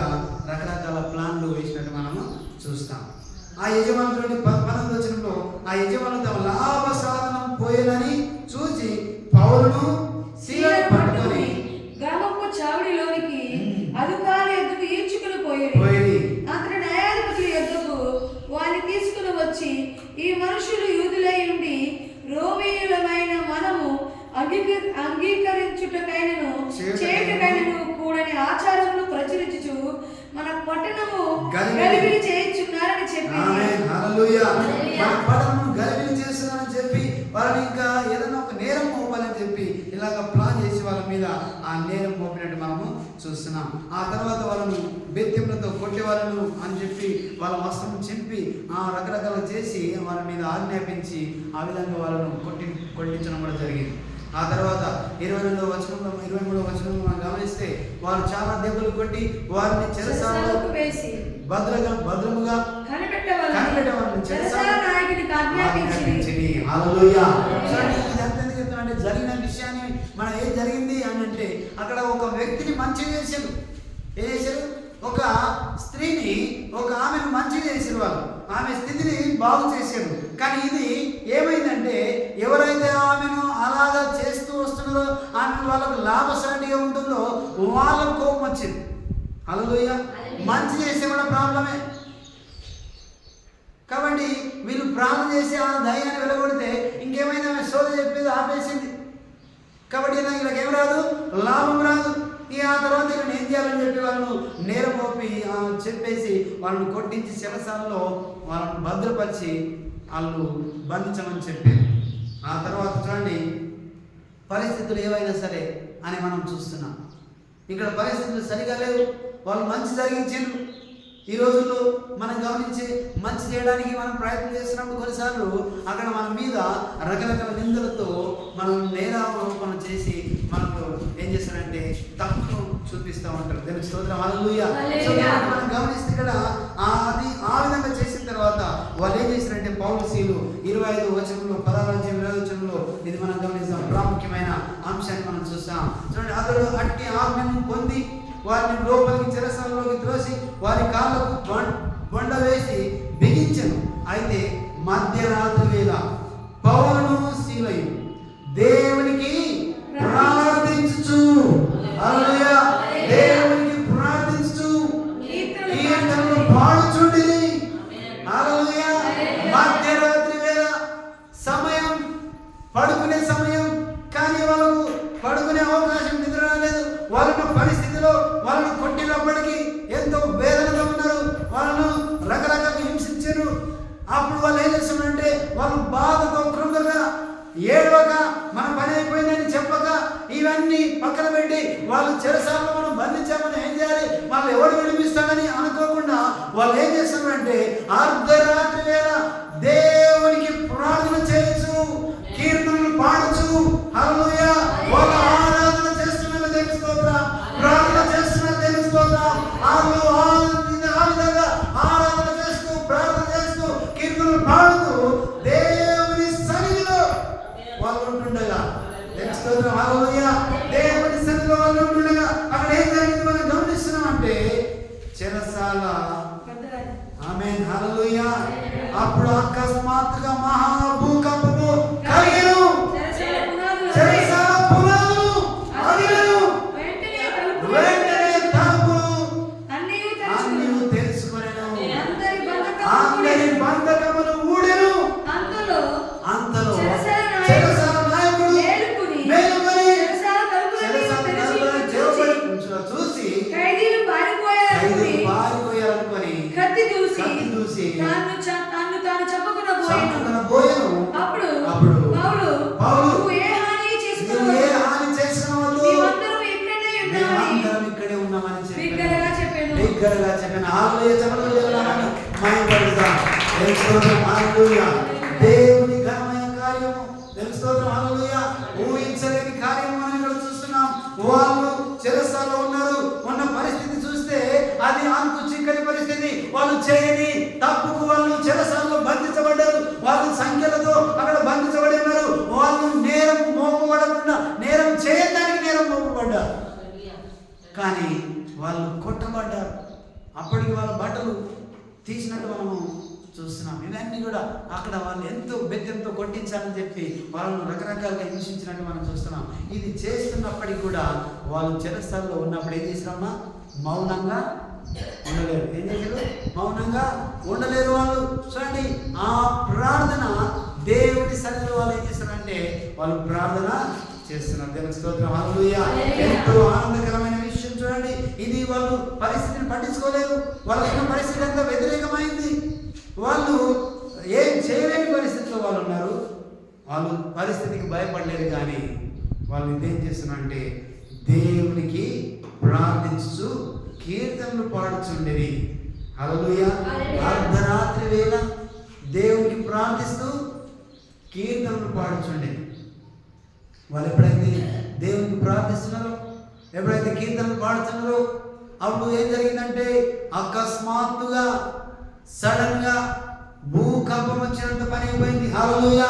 రకరకాల ప్లాన్లు వేసినట్టు మనము చూస్తాం. ఆ యజమానుడి 12వ వచనంలో ఆ యజమానులు తమ లాభ సాధనం పోయేనని చూసి పౌలును సీలను పట్టుకొని గ్రామపు చావడిలోనికి అధికారి ఎద్దుకు ఈడ్చుకుని పోయి అతని న్యాయాధిపతుల ఎద్దుకు వారిని తీసుకుని వచ్చి, ఈ మనుషులు యూదులై ఉండి రోమీయులమైన మనము అంగీకరించుటకైనను చేయుటకైనను కూడని ఆచారమును ప్రచురించుచు మన పట్టణము గలిబిలి చేయించున్నారని చెప్పి గలిబిలి చేస్తున్నారని చెప్పి వాళ్ళని ఇంకా ఏదైనా ఒక నేరం మోపాలని చెప్పి ఇలాగ ప్లాన్ చేసి వాళ్ళ మీద ఆ నేరం మోపినట్టు మనము చూస్తున్నాం. ఆ తర్వాత వాళ్ళను బెత్తింపులతో కొట్టే వాళ్ళను అని చెప్పి వాళ్ళ వస్త్రం చింపి రకరకాల చేసి వాళ్ళ మీద ఆజ్ఞాపించి ఆ విధంగా వాళ్ళను కొట్టించడం కూడా జరిగింది. ఆ తర్వాత 22వ వచనంలో 23వ వచనంలో మనం గమనిస్తే వారు చాలా దెబ్బలు కొట్టి వారిని చెరసాలకు వేసి భద్రముగా కనిపెట్టవాలని చెప్తానంటే జరిగిన విషయాన్ని మనం ఏం జరిగింది అని అంటే అక్కడ ఒక వ్యక్తిని మంచి చేశారు. ఏం చేశారు? ఒక స్త్రీని, ఒక ఆమెను మంచి చేశారు. వాళ్ళు ఆమె స్థితిని బాగు చేశారు. కానీ ఇది ఏమైందంటే ఎవరైతే ఆమెను అలాగా చేస్తూ వస్తున్నారో ఆమె వాళ్ళకు లాభసాటిగా ఉంటుందో వాళ్ళకు కోపం వచ్చింది. హల్లెలూయా. మంచి చేసే కూడా ప్రాబ్లమే. కాబట్టి వీళ్ళు ప్రార్థన చేసి ఆ ధైర్యాన్ని వెలగొడితే ఇంకేమైనా సోద చెప్పేది ఆపేసింది. కాబట్టి వీళ్ళకి ఏం రాదు, లాభం రాదు. ఆ తర్వాత వీళ్ళని ఏం చేయాలని చెప్పి వాళ్ళను నేరమోపి చెప్పేసి వాళ్ళని కొట్టించి చెరసాలలో వాళ్ళని భద్రపరిచి వాళ్ళు బంధించమని చెప్పారు. ఆ తర్వాత చూడండి పరిస్థితులు ఏవైనా సరే అని మనం చూస్తున్నాం. ఇక్కడ పరిస్థితులు సరిగా లేవు. వాళ్ళు మంచి జరిగించారు. ఈ రోజుల్లో మనం గమనించి మంచి చేయడానికి మనం ప్రయత్నం చేస్తున్నప్పుడు కొన్నిసార్లు అక్కడ మన మీద రకరకాల నిందలతో మనం నేరారోపణ చేసి మనకు ఏం చేస్తారంటే తప్పును చూపిస్తూ ఉంటారు. దానికి స్తోత్రం. హల్లెలూయా. మనం గమనిస్తే ఇక్కడ అది ఆ విధంగా చేసిన తర్వాత వాళ్ళు ఏం చేశారంటే పౌలుసీలు 25వ వచనంలో 16వ వచనంలో ఇది మనం గమనిస్తాం. ప్రాముఖ్యమైన అంశాన్ని మనం చూస్తాం. చూడండి, అతడు అట్టి ఆజ్ఞను పొంది వారిని లోపలికి చెరసాలలోకి త్రోసి వారి కాళ్ళకు బొండ వేసి బిగించెను. అయితే మధ్యరాత్రి వేళ పౌలును సీలయు దేవునికి ప్రార్థించుచు, హల్లెలూయా, దేవునికి ప్రార్థించుచు కీర్తనలు పాడుచుండిరి. హల్లెలూయా. మధ్యరాత్రి వేళ సమయం, పడుకునే సమయం, కానీ వాళ్ళకు పడుకునే అవకాశం నిద్ర రాలేదు. వాళ్ళ పరిస్థితిలో వాళ్ళను కొట్టినప్పటికీ ఎంతో వేదనగా ఉన్నారు. వాళ్ళను రకరకాల హింసించారు. అప్పుడు వాళ్ళు ఏం చేస్తున్నారంటే వాళ్ళు బాధతో కృంగగా ఏడవక మన పని అయిపోయిందని చెప్పక ఇవన్నీ పక్కన పెట్టి వాళ్ళు చెరసాలలో మనం బంధించామని ఏం చేయాలి, వాళ్ళు ఎవరు విడిపిస్తాడని అనుకోకుండా వాళ్ళు ఏం చేస్తున్నారంటే అర్ధరాత్రి వేళ దేవునికి ప్రార్థన చేయొచ్చు, కీర్తనలు పాడచ్చు. హల్లెలూయా. వాళ్ళ ఆరాధన చేస్తున్నారు దేవుని స్తోత్రం, ప్రార్థన చేస్తున్నారు దేవుని స్తోత్రం. వాళ్ళు ఆ విధంగా ఆరాధన చేస్తూ ప్రార్థన చేస్తూ కీర్తనలు పాడుతూ దేవుని సన్నిధిలో వాళ్ళు ఉంటుండగా దేవుని స్తోత్రం. హల్లెలూయా. దేవుని సన్నిధిలో వాళ్ళు ఉంటుండగా అక్కడ ఏం జరిగింది మనం గమనిస్తున్నాం అంటే చెరసాల. ఆమేన్. హల్లెలూయా. అప్పుడు అకస్మాత్తుగా మహాభూకంపము కలిగెను. చెరసాల పునాదులు అదిరెను. వెంటనే తలుపులు అన్నీ తెరుచుకొనెను. అందరి బంధకములు ఊడెను. అంతలో చెరసాల నాయకుడు మేలుకొని చూసి ఖైదీలు పారిపోయారనుకొని కత్తి దూసి తాను చంపుకున్న బోయెను. అప్పుడు పౌలు ఏ హాని చేసినవాళ్ళు మేమందరం ఇక్కడే ఉన్నామని బిగ్గరగా చెప్పాను. హల్లెలూయా. చెప్పండి, మహిమపడతాం. హల్లెలూయా. దేవుని ఘనమైన కార్యము, దేవుని స్తోత్రం. హల్లెలూయా. ఊహించలేని కార్యము మనం ఇక్కడ చూస్తున్నాం. వాళ్ళు చెరసాలలో ఉన్నారు. ఉన్న పరిస్థితి చూస్తే అది అంతు చిక్కని పరిస్థితి. వాళ్ళు చేయని తప్పుకు వాళ్ళు చెరసాలలో బంధించబడ్డారు. వాళ్ళు కొట్టబడ్డారు. అప్పటికి వాళ్ళ బట్టలు తీసినట్టు మనము చూస్తున్నాం. ఇవన్నీ కూడా అక్కడ వాళ్ళు ఎంతో బెత్తంతో కొట్టించాలని చెప్పి వాళ్ళను రకరకాలుగా హింసించినట్టు మనం చూస్తున్నాం. ఇది చేస్తున్నప్పటికీ కూడా వాళ్ళు చెరస్థాల్లో ఉన్నప్పుడు ఏం చేసినామా? మౌనంగా ఉండలేరు. ఏం చేశారు? మౌనంగా ఉండలేరు వాళ్ళు. చూడండి, ఆ ప్రార్థన దేవుడి సన్నిధిలో వాళ్ళు ఏం చేస్తారంటే వాళ్ళు ప్రార్థన చేస్తున్నారు. దేవుని స్తోత్రం, హల్లెలూయా. ఎంతో ఆనందకరమైన విషయం చూడండి. ఇది వాళ్ళు పరిస్థితిని పట్టించుకోలేరు. వాళ్ళకున్న పరిస్థితి అంతా వ్యతిరేకమైంది. వాళ్ళు ఏం చేయలేని పరిస్థితిలో వాళ్ళు ఉన్నారు. వాళ్ళు పరిస్థితికి భయపడలేరు. కానీ వాళ్ళు ఇదేం చేస్తున్నారంటే దేవునికి ప్రార్థించు కీర్తనలు పాడుచుండేవి. హల్లెలూయా. అర్ధరాత్రి వేళ దేవునికి ప్రార్థిస్తూ కీర్తనలు పాడుచుండేవి. వాళ్ళు ఎప్పుడైతే దేవునికి ప్రార్థిస్తున్నారో, ఎప్పుడైతే కీర్తనలు పాడుతున్నారో, అప్పుడు ఏం జరిగిందంటే అకస్మాత్తుగా సడన్ గా భూకంపం వచ్చినంత పని అయిపోయింది. హల్లెలూయా.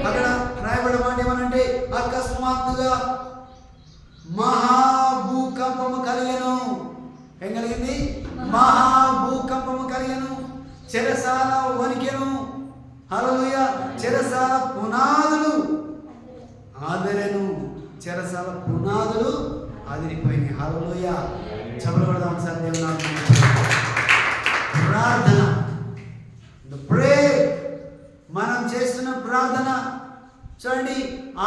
అక్కడ రాయబడిన మాట ఏమనంటే అకస్మాత్తుగా మహాభూకంపము కలిగెను. ఏం కలిగింది? మహాభూకంపము కలిగెను. చెరసాల వణికెను. హల్లెలూయా. చెరసాల పునాదులు ఆదరెను. చెరసాల పునాదులు ఆదిరిపోయినాయి. హల్లెలూయా. చప్పట్లు కొడదాం ఒకసారి దేవుని నామమున. ప్రార్థన, ప్రే, మనం చేస్తున్న ప్రార్థన చూడండి,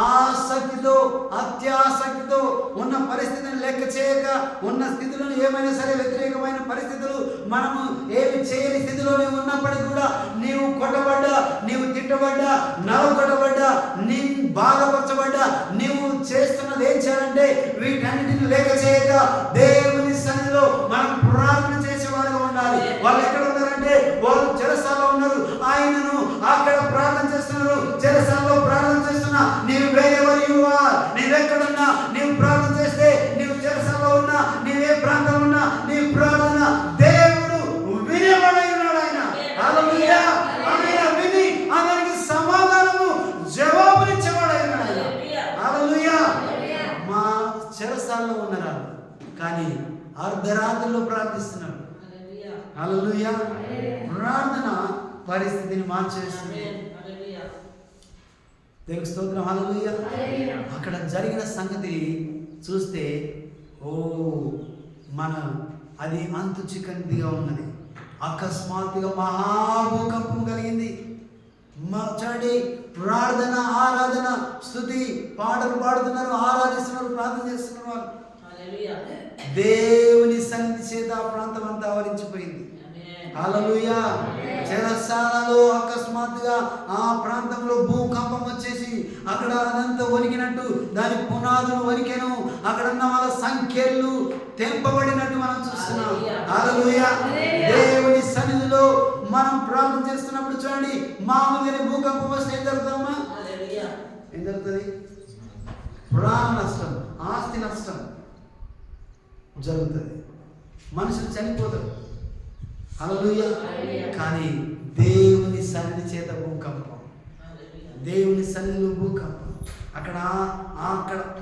ఆసక్తితో అత్యాసక్తితో ఉన్న పరిస్థితిని లెక్క చేయక, ఉన్న స్థితులను ఏమైనా సరే వ్యతిరేకమైన పరిస్థితులు మనము ఏమి చేయని స్థితిలోనే ఉన్నప్పటికీ కూడా నీవు కొట్టబడ్డా, నీవు తిట్టబడ్డా, నలగొట్టబడ్డా, నీ బాధపరచబడ్డా, నీవు చేస్తున్నది ఏం చేయాలంటే వీటన్నిటిని లెక్క చేయక దేవుని సన్నిధిలో మనం ప్రార్థన చేసేవారుగా ఉండాలి. వాళ్ళు ఎక్కడ ఉన్నారంటే వాళ్ళు చెరసాలలో ఉన్నారు. ఆయనను అక్కడ ప్రార్థన చేస్తున్నారు. చెరసాలలో ప్రార్థన చేస్తున్నా, నీవు వేరెవర్ యు ఆర్, నీవెక్కడున్నా నీవు ప్రార్థన చేస్తే, నీవు చెరసాలలో ఉన్నా, నీవే ప్రాంతంలో ఉన్నా, నీ ప్రార్థన దేవుడు వినేవాడై ఉన్నాడు. ఆయన హల్లెలూయా. ఆయన విని అందరికి సమాధానము జవాబునిచ్చేవాడై ఉన్నాడు. హల్లెలూయా. మా చెరసాలలో ఉన్నారు కానీ అర్ధరాత్రిలో ప్రార్థిస్తున్నారు. హల్లెలూయా. ప్రార్థన పరిస్థితిని మార్చేస్తుంది. దేవునికి స్తోత్రం, హల్లెలూయా. అక్కడ జరిగిన సంగతి చూస్తే అది అంతు చిక్కనిదిగా ఉన్నది. అకస్మాత్తుగా మహాభూకంపం కలిగింది. చూడండి, ప్రార్థన, ఆరాధన, స్తుతి పాటలు పాడుతున్నారు, ఆరాధిస్తున్నారు, ప్రార్థన చేస్తున్నారు. వాళ్ళు దేవుని సన్నిధి చేత ఆ ప్రాంతం అంతా ఆవరించిపోయింది. హల్లెలూయా. చెరసాలలో అకస్మాత్తుగా ఆ ప్రాంతంలో భూకంపం వచ్చేసి అక్కడ అదంతా వణికినట్టు, దాని పునాదులు వణికెను. అక్కడ ఉన్న వాళ్ళ సంఖ్యలు తెంపబడినట్టు మనం చూస్తున్నాం. హల్లెలూయా. దేవుని సన్నిధిలో మనం ప్రార్థన చేస్తున్నప్పుడు చూడండి, మామూలుగా భూకంపం వస్తే ఏం జరుగుతామా? ఏం జరుగుతుంది? ప్రాణ నష్టం, ఆస్తి నష్టం జరుగుతుంది. మనుషులు చనిపోతారు. హల్లెలూయా. కానీ దేవుని సన్నిధి చేత భూకంపం, దేవుని సన్నిధిలో భూకంపం, అక్కడ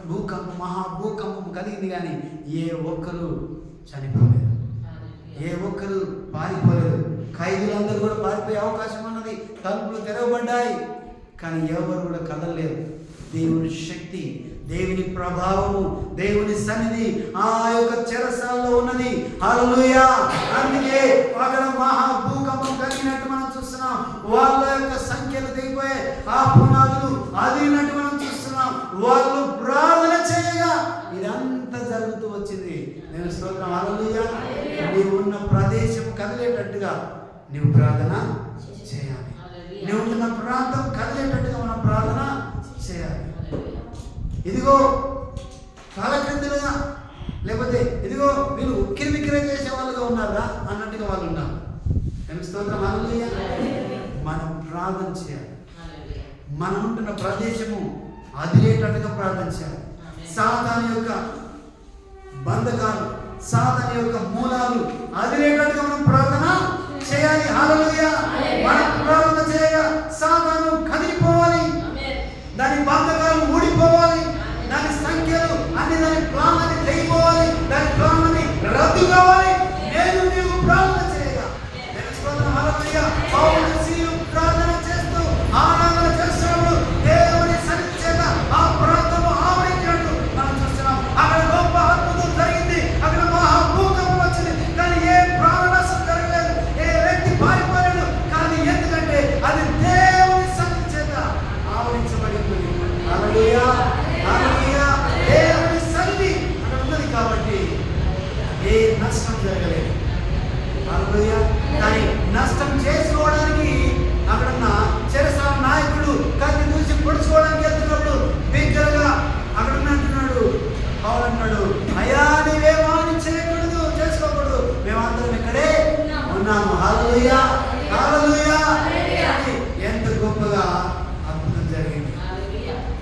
భూకంపం, మహాభూకంపం కలిగింది. కానీ ఏ ఒక్కరు చనిపోలేదు, ఏ ఒక్కరు పారిపోలేదు. ఖైదీలందరూ కూడా పారిపోయే అవకాశం ఉన్నది. తలుపులు తెరవబడ్డాయి కానీ ఎవరు కూడా కదలలేదు. దేవుని శక్తి, దేవుని ప్రభావము, దేవుని సన్నిధి ఆ యొక్క చెరసాలలో ఉన్నది. హల్లెలూయా. అందుకే అక్కడ మహాభూకంపం కలిగినట్టు మనం చూస్తున్నాం. వాళ్ళ యొక్క సంఖ్యలు తెగిపోయాయి, ఆ పునాదులు అదిరినట్టు మనం చూస్తున్నాం. వాళ్ళు ప్రార్థన చేయగా ఇదంతా జరుగుతూ వచ్చింది. నేను స్తోత్రం, హల్లెలూయా. నీవు ఉన్న ప్రదేశం కదిలేటట్టుగా నీవు ప్రార్థన చేయాలి. నువ్వు ఉన్న ప్రాంతం కదిలేటట్టుగా మనం ప్రార్థన చేయాలి. ఇదిగో కాలక్రిందులుగా, లేకపోతే ఇదిగో వీళ్ళు ఉక్కిరి బిక్కిరి చేసే వాళ్ళుగా ఉన్నారా అన్నట్టుగా వాళ్ళు ఉన్నారు. స్తోత్రం, హల్లెలూయా. మనం ప్రార్థన చేయాలి. మనం ఉంటున్న ప్రదేశము అదిరేటట్టుగా ప్రార్థన చేయాలి. సాతాను యొక్క బంధకాలు, సాతాను యొక్క మూలాలు అదిరేటట్టుగా మనం ప్రార్థన చేయాలి. హల్లెలూయా. మనం ప్రార్థన చేయగా సాతాను కదిలిపోవాలి, దాని బంధకాలు ఊడిపోవాలి, దాని సంఖ్యలు అన్ని, దాని ప్లాన్ తెగిపోవాలి, దాని ప్లాన్ రద్దుగా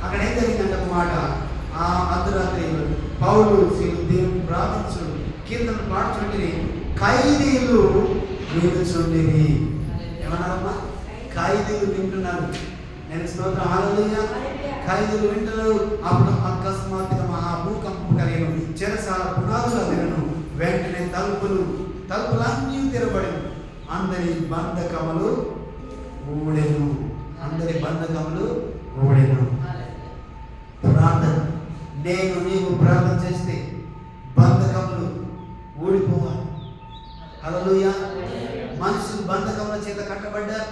అక్కడ ఏం జరిగిందంటే ఒక మాట, ఆ అర్ధరాత్రి పౌలు దేవుని ప్రార్థించుడు కీర్తనలు పాడుచుండిరి, ఖైదీలు వినుచుండిరి. ఏమన్నారమ్మా? ఖైదీలు వింటున్నారు. నేను స్తోత్రం హల్లెలూయా. ఖైదీలు వింటున్నారు. అప్పుడు అకస్మాత్తుగా మహాభూకంపం కలిగను, చెరసాల పునాదులు అదిరను, వెంటనే తలుపులన్నీ తెరబడి అందరి బంధకములు ఊడెను. అందరి బంధకములు ఊడెను. ప్రార్థన, నేను నీవు ప్రార్థన చేస్తే బంధకములు ఊడిపోవాలి. హల్లెలూయా. మనుషులు బంధకముల చేత కట్టబడ్డారు.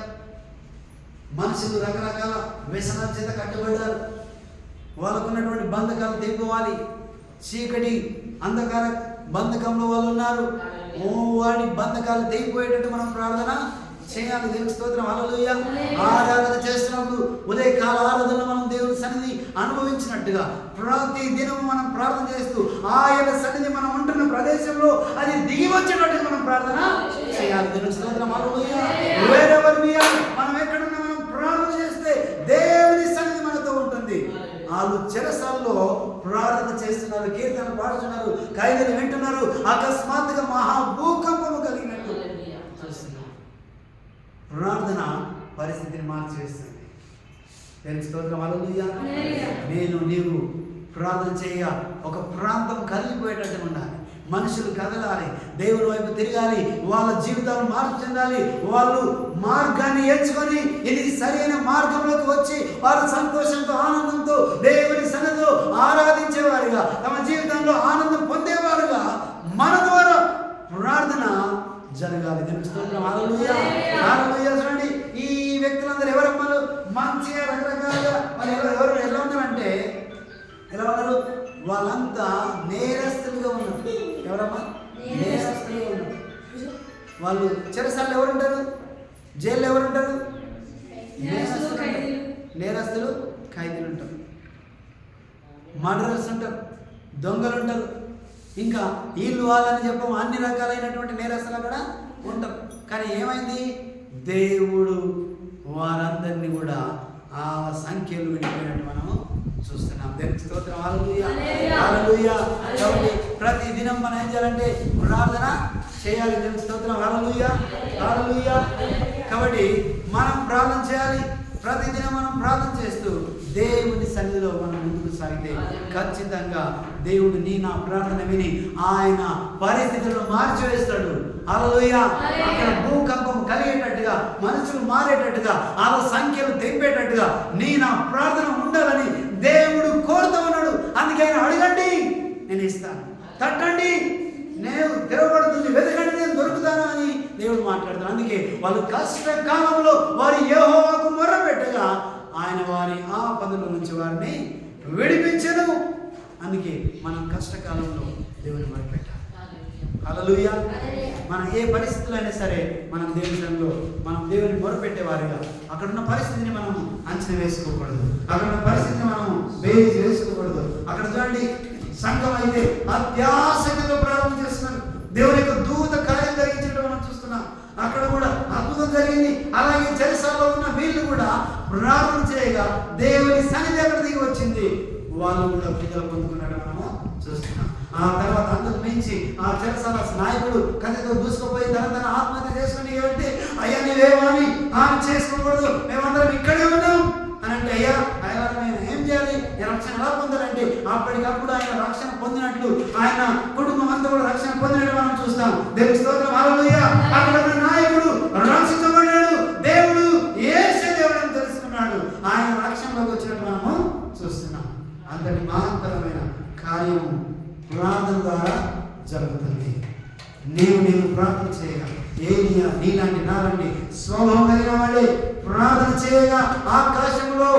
మనుషులు రకరకాల వ్యసనాల చేత కట్టబడ్డారు. వాళ్ళకున్నటువంటి బంధకాలు తెగిపోవాలి. చీకటి అంధకార బంధకంలో వాళ్ళు ఉన్నారు. వాడి బంధకాలు తెగిపోయేటట్టు మనం ప్రార్థన చేయాలి. దేవుని స్తోత్రం హల్లెలూయా. ఆరాధన చేస్తున్నప్పుడు ఉదయకాల ఆరాధన మనం దేవుని సన్నిధి అనుభవించినట్టుగా ప్రతి దినం మనం ప్రార్థన చేస్తూ ఆయన సన్నిధి మనం ఉంటున్న ప్రదేశంలో అది దిగి వచ్చేటట్టుగా మనం ప్రార్థన చేయాలి. దేవుని స్తోత్రం హల్లెలూయా. వేరెవర్ వి ఆర్, మనం ఎక్కడున్నా మనం ప్రార్థన చేస్తే దేవుని సన్నిధి మనతో ఉంటుంది. వాళ్ళు చెరసాల్లో ప్రార్థన చేస్తున్నారు, కీర్తనలు పాడుతున్నారు, ఖైదీలు వింటున్నారు. అకస్మాత్తుగా మహాభూకంపము కలిగినట్టు చూస్తున్నారు. ప్రార్థన పరిస్థితిని మార్చివేస్తుంది. దేవుని స్తోత్రం హల్లెలూయా. నేను నీవు ప్రార్థన చేయ ఒక ప్రాంతం కదిలిపోయేటట్టు ఉండాలి. మనుషులు కదలాలి, దేవుని వైపు తిరగాలి, వాళ్ళ జీవితాలు మార్పు చెందాలి. వాళ్ళు మార్గాన్ని ఎంచుకొని ఇది సరైన మార్గంలోకి వచ్చి వారు సంతోషంతో ఆనందంతో దేవుని సన్నిధిలో ఆరాధించేవారుగా, తమ జీవితంలో ఆనందం పొందేవారుగా మన ద్వారా ప్రార్థన జరగాలి. దేవుని స్తోత్రం హల్లెలూయా. హల్లెలూయా. చూడండి, ఈ వ్యక్తులందరూ ఎవరమ్మలు మంచిగా రకరకాలుగా మరి ఎవరు ఎలా ఉన్నారంటే, ఎలా ఉన్నారు? వాళ్ళంతా నేరస్తులుగా ఉన్నారు. ఎవరమ్మా? నేరస్తులుగా ఉన్నారు. వాళ్ళు చెరసాల్లో ఎవరు ఉంటారు? జైల్లో ఎవరు ఉంటారు? నేరస్తులు, ఖైదీలు ఉంటారు. మర్డరర్స్ ఉంటారు, దొంగలు ఉంటారు, ఇంకా వీళ్ళు వాళ్ళని చెప్పము అన్ని రకాలైనటువంటి నేరస్తులు కూడా ఉంటారు. కానీ ఏమైంది? దేవుడు వారందరినీ కూడా ఆ సంఖ్యలు విడిపోయినట్టు మనము చూస్తున్నాం. దేవునికి స్తోత్రం హల్లెలూయా. హల్లెలూయా. కాబట్టి ప్రతి దినం మనం ఏం చేయాలంటే ప్రార్థన చేయాలి. దేవునికి స్తోత్రం హల్లెలూయా. హల్లెలూయా. కాబట్టి మనం ప్రార్థన చేయాలి. ప్రతి దినం మనం ప్రార్థన చేస్తూ దేవుని సన్నిధిలో మనం ముందుకు సాగితే ఖచ్చితంగా దేవుడు నా ప్రార్థన విని ఆయన పరిస్థితులను మార్చివేస్తాడు. హల్లెలూయా. అక్కడ భూకంపం కలిగేటట్టుగా, మనుషులు మారేటట్టుగా, ఆ సంఖ్యలు తెంపేటట్టుగా నా ప్రార్థన ఉండాలని దేవుడు కోరుతూ ఉన్నాడు. అందుకే ఆయన అడగండి నేను ఇస్తాను, తట్టండి నేను తెరవబడుతుంది, వెతకండి నేను దొరుకుతాను అని దేవుడు మాట్లాడతాడు. అందుకే వాళ్ళు కష్టకాలంలో వారి యెహోవాకు మొర్రపెట్టగా ఆయన వారి ఆపదల నుంచి వారిని విడిపించెను. అందుకే మనం కష్టకాలంలో దేవుని మొరపెట్టాలి. హల్లెలూయా. మనం ఏ పరిస్థితులు అయినా సరే మనం దేవునిలో మనం దేవుని మొరపెట్టేవారిగా, అక్కడున్న పరిస్థితిని మనం అంచనా వేసుకోకూడదు, అక్కడున్న పరిస్థితిని మనం బేరీజ్ వేసుకోకూడదు. అక్కడ చూడండి, సంఘం అయితే అత్యాసక్తితో ప్రారంభం చేస్తున్నారు. దేవుని యొక్క దూత కార్యం జరిగించడం మనం చూస్తున్నాం. అక్కడ కూడా అద్భుతం జరిగింది. అలాగే చెరసాల్లో ఉన్న వీళ్ళు కూడా ప్రార్థన చేయగా దేవుని సన్నిధి అక్కడ దిగి వచ్చింది. వాళ్ళు కూడా విడుదల పొందుకున్నట్టు మనము చూస్తున్నాం. ఆ తర్వాత అందుకు మించి ఆ చెరసాల నాయకుడు కథతో దూసుకుపోయి తన ఆత్మహత్య చేసుకుని ఏమంటే, అయ్యా నీవేమని ఆమె చేసుకోకూడదు, మేమందరం ఇక్కడే ఉన్నాం అని అంటే, అయ్యా ఆయన మేము ఏం చేయాలి, నేను రక్షణ ఎలా పొందాలంటే అప్పటికప్పుడు ఆయన రక్షణ పొందినట్లు, ఆయన కుటుంబం అంతా కూడా రక్షణ పొందినట్టు మనం చూస్తాం. దేవుని స్తోత్రం హల్లెలూయా. అక్కడ ఉన్న నాయకుడు రక్షించబడ్డాడు. దేవుడు యేసే దేవుడు అని తెలుసుకున్నాడు. ఆయన రక్షణలోకి వచ్చినట్టు మనము చూస్తున్నాం. అంతటి మహత్తరమైన కార్యం ప్రార్థన ద్వారా జరుగుతుంది. నీవు ప్రార్థన చేయగా ఏలియా నీలాంటి నాలాంటి స్వభావం కలిగిన వాడే ప్రార్థన చేయగా ఆకాశంలో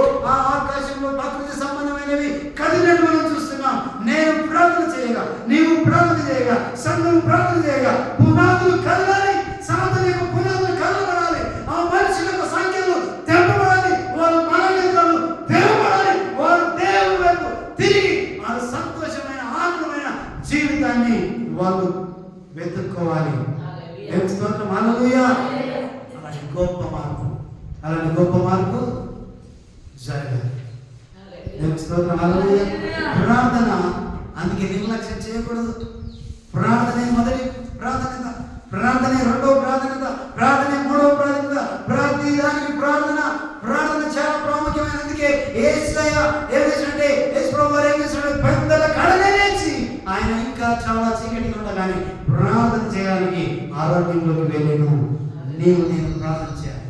ప్రకృతి సంబంధమైనవి కదిలినట్టు మనం చూస్తున్నాం. నేను ప్రార్థన చేయగా, నీవు ప్రార్థన చేయగా, సంఘం ప్రార్థన చేయగా పునాదులు కదలాలి. సమతల యొక్క పునాదులు కదలబడాలి. ఆ మనుషుల యొక్క సంఖ్యలు తెంపబడాలి. వారు మనోనేత్రాలు తెరవబడాలి. వారు దేవుని వైపు తిరిగి వారు సంతోషమైన ఆనందమైన జీవితాన్ని వాళ్ళు వెతుక్కోవాలి. దేవుని స్తోత్రం హల్లెలూయా. అలాంటి గొప్ప మార్పు జరగాలి. దేవుని స్తోత్రం. హల్లెలూయా. ప్రార్థన అందుకే నిర్లక్ష్యం చేయకూడదు. ప్రార్థనే మొదటి ప్రాధాన్యత, ప్రార్థనే రెండవ ప్రాధాన్యత, ప్రార్థనే మూడవ ప్రాధాన్యత. ప్రతి దానికి ప్రార్థన చాలా ప్రాముఖ్యమైన. అందుకే యేసయ్య ఏం చేసినట్టే యేసు ప్రభువు వారు ఏం చేసినట్టు పెద్దల కడనే లేచి ఆయన ఇంకా చాలా చీకటిగా ఉండగానే ప్రార్థన చేయడానికి ఆరోగ్యంలోకి వెళ్ళాను. నేను ప్రార్థన చేయాలి,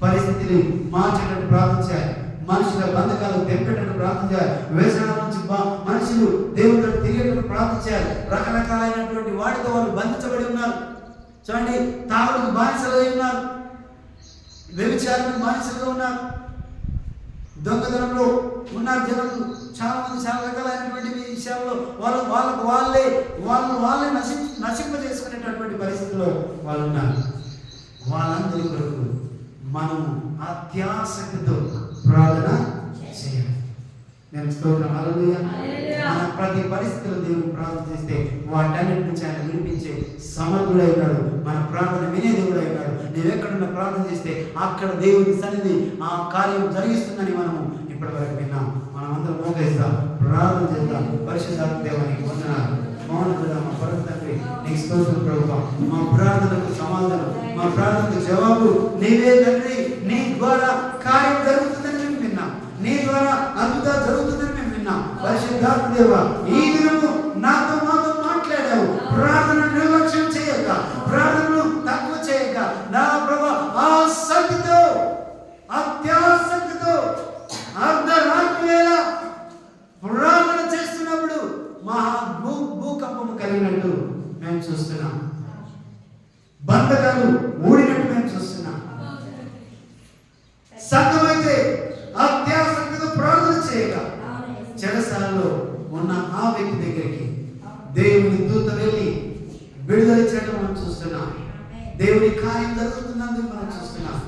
పరిస్థితిని మార్చేటట్టు ప్రార్థన చేయాలి, మనుషుల బంధకాలు తెంపేటట్టు ప్రార్థన చేయాలి, వ్యసనాల నుంచి మనుషులు దేవుడితో తిరిగేటట్టు ప్రార్థన చేయాలి. రకరకాలైనటువంటి వాటితో వాళ్ళు బంధించబడి ఉన్నారు. చూడండి, తాగుడుకు బానిసలు ఉన్నారు, వ్యభిచారానికి బానిసలుగా ఉన్నారు, దొంగతనంలో ఉన్నారు జనాలు. చాలా మంది చాలా రకాలైనటువంటి విషయాల్లో వాళ్ళే నశింపజేసుకునేటటువంటి పరిస్థితుల్లో వాళ్ళు ఉన్నారు. వాళ్ళందరి కొరకు మనం అత్యాసక్తితో ప్రార్థన చేయాలి. నేను స్తోత్రం. హల్లెలూయా. మన ప్రతి పరిస్థితిలో దేవుడు ప్రార్థన చేస్తే వాటన్నిటి నుంచి ఆయన వినిపించే సమర్థుడై ఉన్నాడు. మన ప్రార్థన వినే దేవుడు అయినాడు. నువ్వు ఎక్కడున్న ప్రార్థన చేస్తే అక్కడ దేవుని సన్నిధి ఆ కార్యం జరిగిస్తుందని మనము ఇప్పటి వరకు విన్నాం. మనం అందరం మోకరిస్తాం, ప్రార్థన చేద్దాం. పరిశుద్ధాత్మ దేవానికి వందనాలు. మౌనంగా మా పరమ తండ్రి నీకు స్తోత్రం ప్రభువా. మా ప్రార్థనకు సమాధానం, మా ప్రార్థనకు జవాబు నీవే తండ్రి. నీ ద్వారా కార్యం జరుగుతుందని మేము విన్నాం, నీ ద్వారా అద్భుతాలు జరుగుతుందని మేము విన్నాం. పరిశుద్ధాత్మ దేవా, ఈ దినము మాతో మాట్లాడావు. ప్రార్థన నిర్లక్ష్యం చేయక, ప్రార్థనను తక్కువ చేయక నా ప్రభువా ఆసక్తితో అత్యాసక్తితో అర్ధరాత్రి వేళ ప్రార్థన చేస్తున్నప్పుడు భూకంపము కలిగినట్టు మేము చూస్తున్నాం, బంధకాలు ఊడినట్టు మేము చూస్తున్నాం. సంఘమైతే అత్యాసక్తితో ప్రార్థన చేయక చెరసాలలో ఉన్న ఆ వ్యక్తి దగ్గరికి దేవుని దూత వెళ్ళి విడుదల చేయడం మనం చూస్తున్నాం. దేవుని కార్యం జరుగుతున్నందుకు మనం చూస్తున్నాం.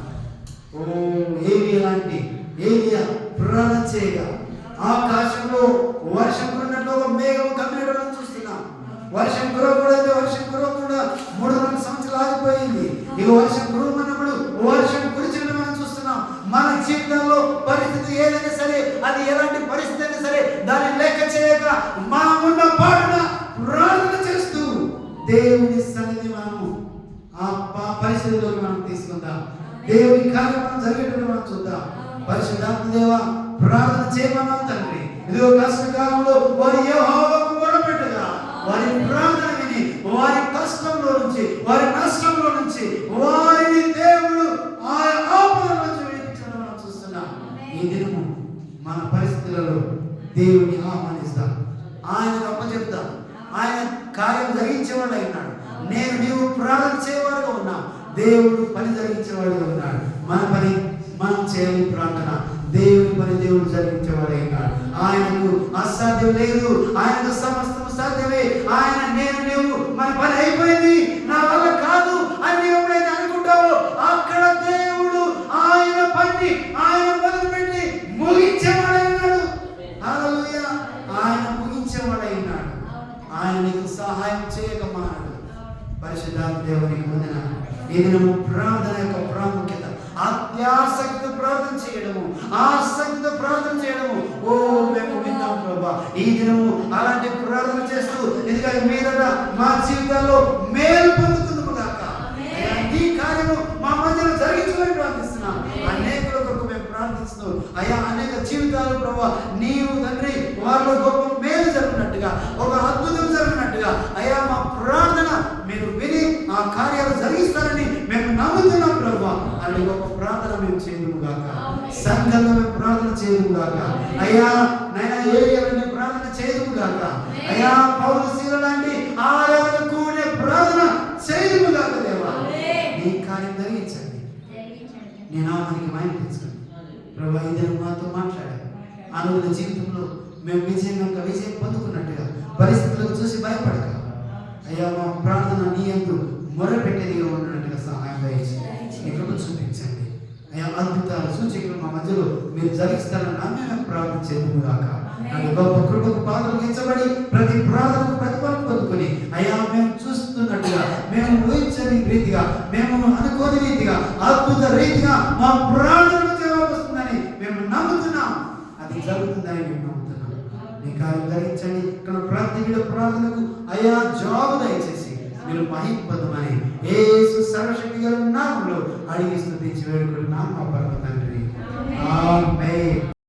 ఓ ఏలియా ప్రార్థన చేయగా ఆకాశంలో వర్షం కురినట్లు ఒక మేఘం కమ్మినట్టు చూస్తున్నాం. వర్షం కురవకుండా 3 సంవత్సరాలు ఆగిపోయింది. ఇక వర్షం కురవమన్నప్పుడు వర్షం కురిచినట్టు మనం చూస్తున్నాం. మన జీవితంలో పరిస్థితి ఏదైనా సరే, అది ఎలాంటి పరిస్థితి అయినా సరే, దాన్ని లెక్క చేయక మనమున్న పాటున ప్రార్థన చేస్తూ దేవుని సన్నిధి మనము ఆ పరిస్థితిలోకి మనం తీసుకుందాం. దేవుని కార్యం జరిగేటట్టు మనం చూద్దాం. పరిశుద్ధాత్మ దేవా, ప్రార్థన చేయమన్నాం తండ్రి. ఇదిగో కష్టకాలంలో వారి యెహోవాకు మొరపెట్టగా వారి ప్రార్థన విని వారి కష్టంలో నుంచి, వారి నష్టంలో నుంచి వారిని దేవుడు ఆ ఆపద నుంచి విడిపించడం మనం చూస్తున్నాం. ఈ దినము మన పరిస్థితులలో దేవుని ఆహ్వానిస్తాం, ఆయనకు అప్పచెప్తాం. ఆయన కార్యం జరిగించేవాడు అయినాడు. నీవు ప్రార్థన చేయవాడుగా ఉన్నావు, దేవుడు పని జరిగించేవాడుగా ఉన్నాడు. మన పని మనం చేయాలి ప్రార్థన. దేవుని పని దేవుడు జరిగించేవాడైనాడు. ఆయనకు అసాధ్యం లేదు, ఆయనకు సమస్తం సాధ్యమే. ఆయన నీవు మన పని అయిపోయింది, నా వల్ల కాదు అని నీవు ఎప్పుడైతే అనుకుంటావో అక్కడ దేవుడు ఆయన పని ఆయన మొదలుపెట్టి ముగించేవాడైనాడు. హల్లెలూయా. ఆయన ముగించేవాడైనాడు. ఆయన నీకు సహాయం చేయక మానడు. పరిశుద్ధాత్మ దేవునికి వందనాలు. ఈ దినము ప్రార్థన యొక్క ప్రాముఖ్యత, అత్యాసక్తితో ప్రార్థన చేయడము, ఆసక్తితో ప్రార్థన చేయడము మేము విన్నాం ప్రభా. ఈ దినము అలాంటి ప్రార్థన చేస్తూ ఎందుకంటే మీదట మా జీవితాల్లో మేలు పొందుతున్నాము కాక ఈ కార్యము మా మధ్యలో జరిగించమని ప్రార్థిస్తున్నాం. అనేకుల కొరకు మేము ప్రార్థిస్తూ అయ్యా అనేక జీవితాలు ప్రభా నీవు తండ్రి వారిలో గొప్ప మేలు జరిగినట్టుగా, ఒక అద్భుతం జరిగినట్టుగా అయ్యా మా ప్రార్థన మీరు విని ఆ కార్యాలు జరిగిస్తారని మేము నమ్ముతున్నాం ప్రభా. అలాంటి గొప్ప ప్రార్థన మేము చేయము గాక, సంఘంలో మేము ప్రార్థన చేయము గాక. అయ్యా నైనా ఏలియాని ప్రార్థన చేయము గాక. అయ్యా పౌలు శీల లాంటి ఆరాధన కూడే ప్రార్థన చేయము గాక. దేవా నీ కార్యం జరిగించండి, నీ నామానికి మహిమ తెచ్చుకోండి ప్రభా. ఈ దినం మాతో మాట్లాడారు. అనుకున్న జీవితంలో మేము విజయం పొందుకున్నట్టుగా పరిస్థితులకు చూసి భయపడక అయ్యా మా ప్రార్థన నీ యందు మొరపెట్టేదిగా ఉన్నట్టుగా సహాయం దయచేయండి. నీ కృప చూపించండి అయ్యా. అద్భుతాలు సూచకులు మా మధ్యలో మీరు జరిగిస్తారని నమ్మి మేము ప్రార్థన చేయము గాక. గొప్ప కృపకు పాత్రలించబడి ప్రతి ప్రార్థనకు ప్రతిఫలం పొందుకొని అయ్యా మేము చూస్తున్నట్టుగా, మేము ఊహించని రీతిగా, మేము అనుకోని రీతిగా, అద్భుత రీతిగా మా ప్రార్థనకు జవాబు వస్తుందని మేము నమ్ముతున్నాం. అది జరుగుతుందని మేము నమ్ముతున్నాం. నీ కార్యం ధరించండి. ఇక్కడ ప్రతి ప్రార్థనకు అయా జవాబు దయచేసి మీరు మహింపదమని యేసు సర్వశక్తి గల నామములో అడిగి స్తుతించి వేడుకుంటున్నాం మా పరమ తండ్రి. ఆమేన్.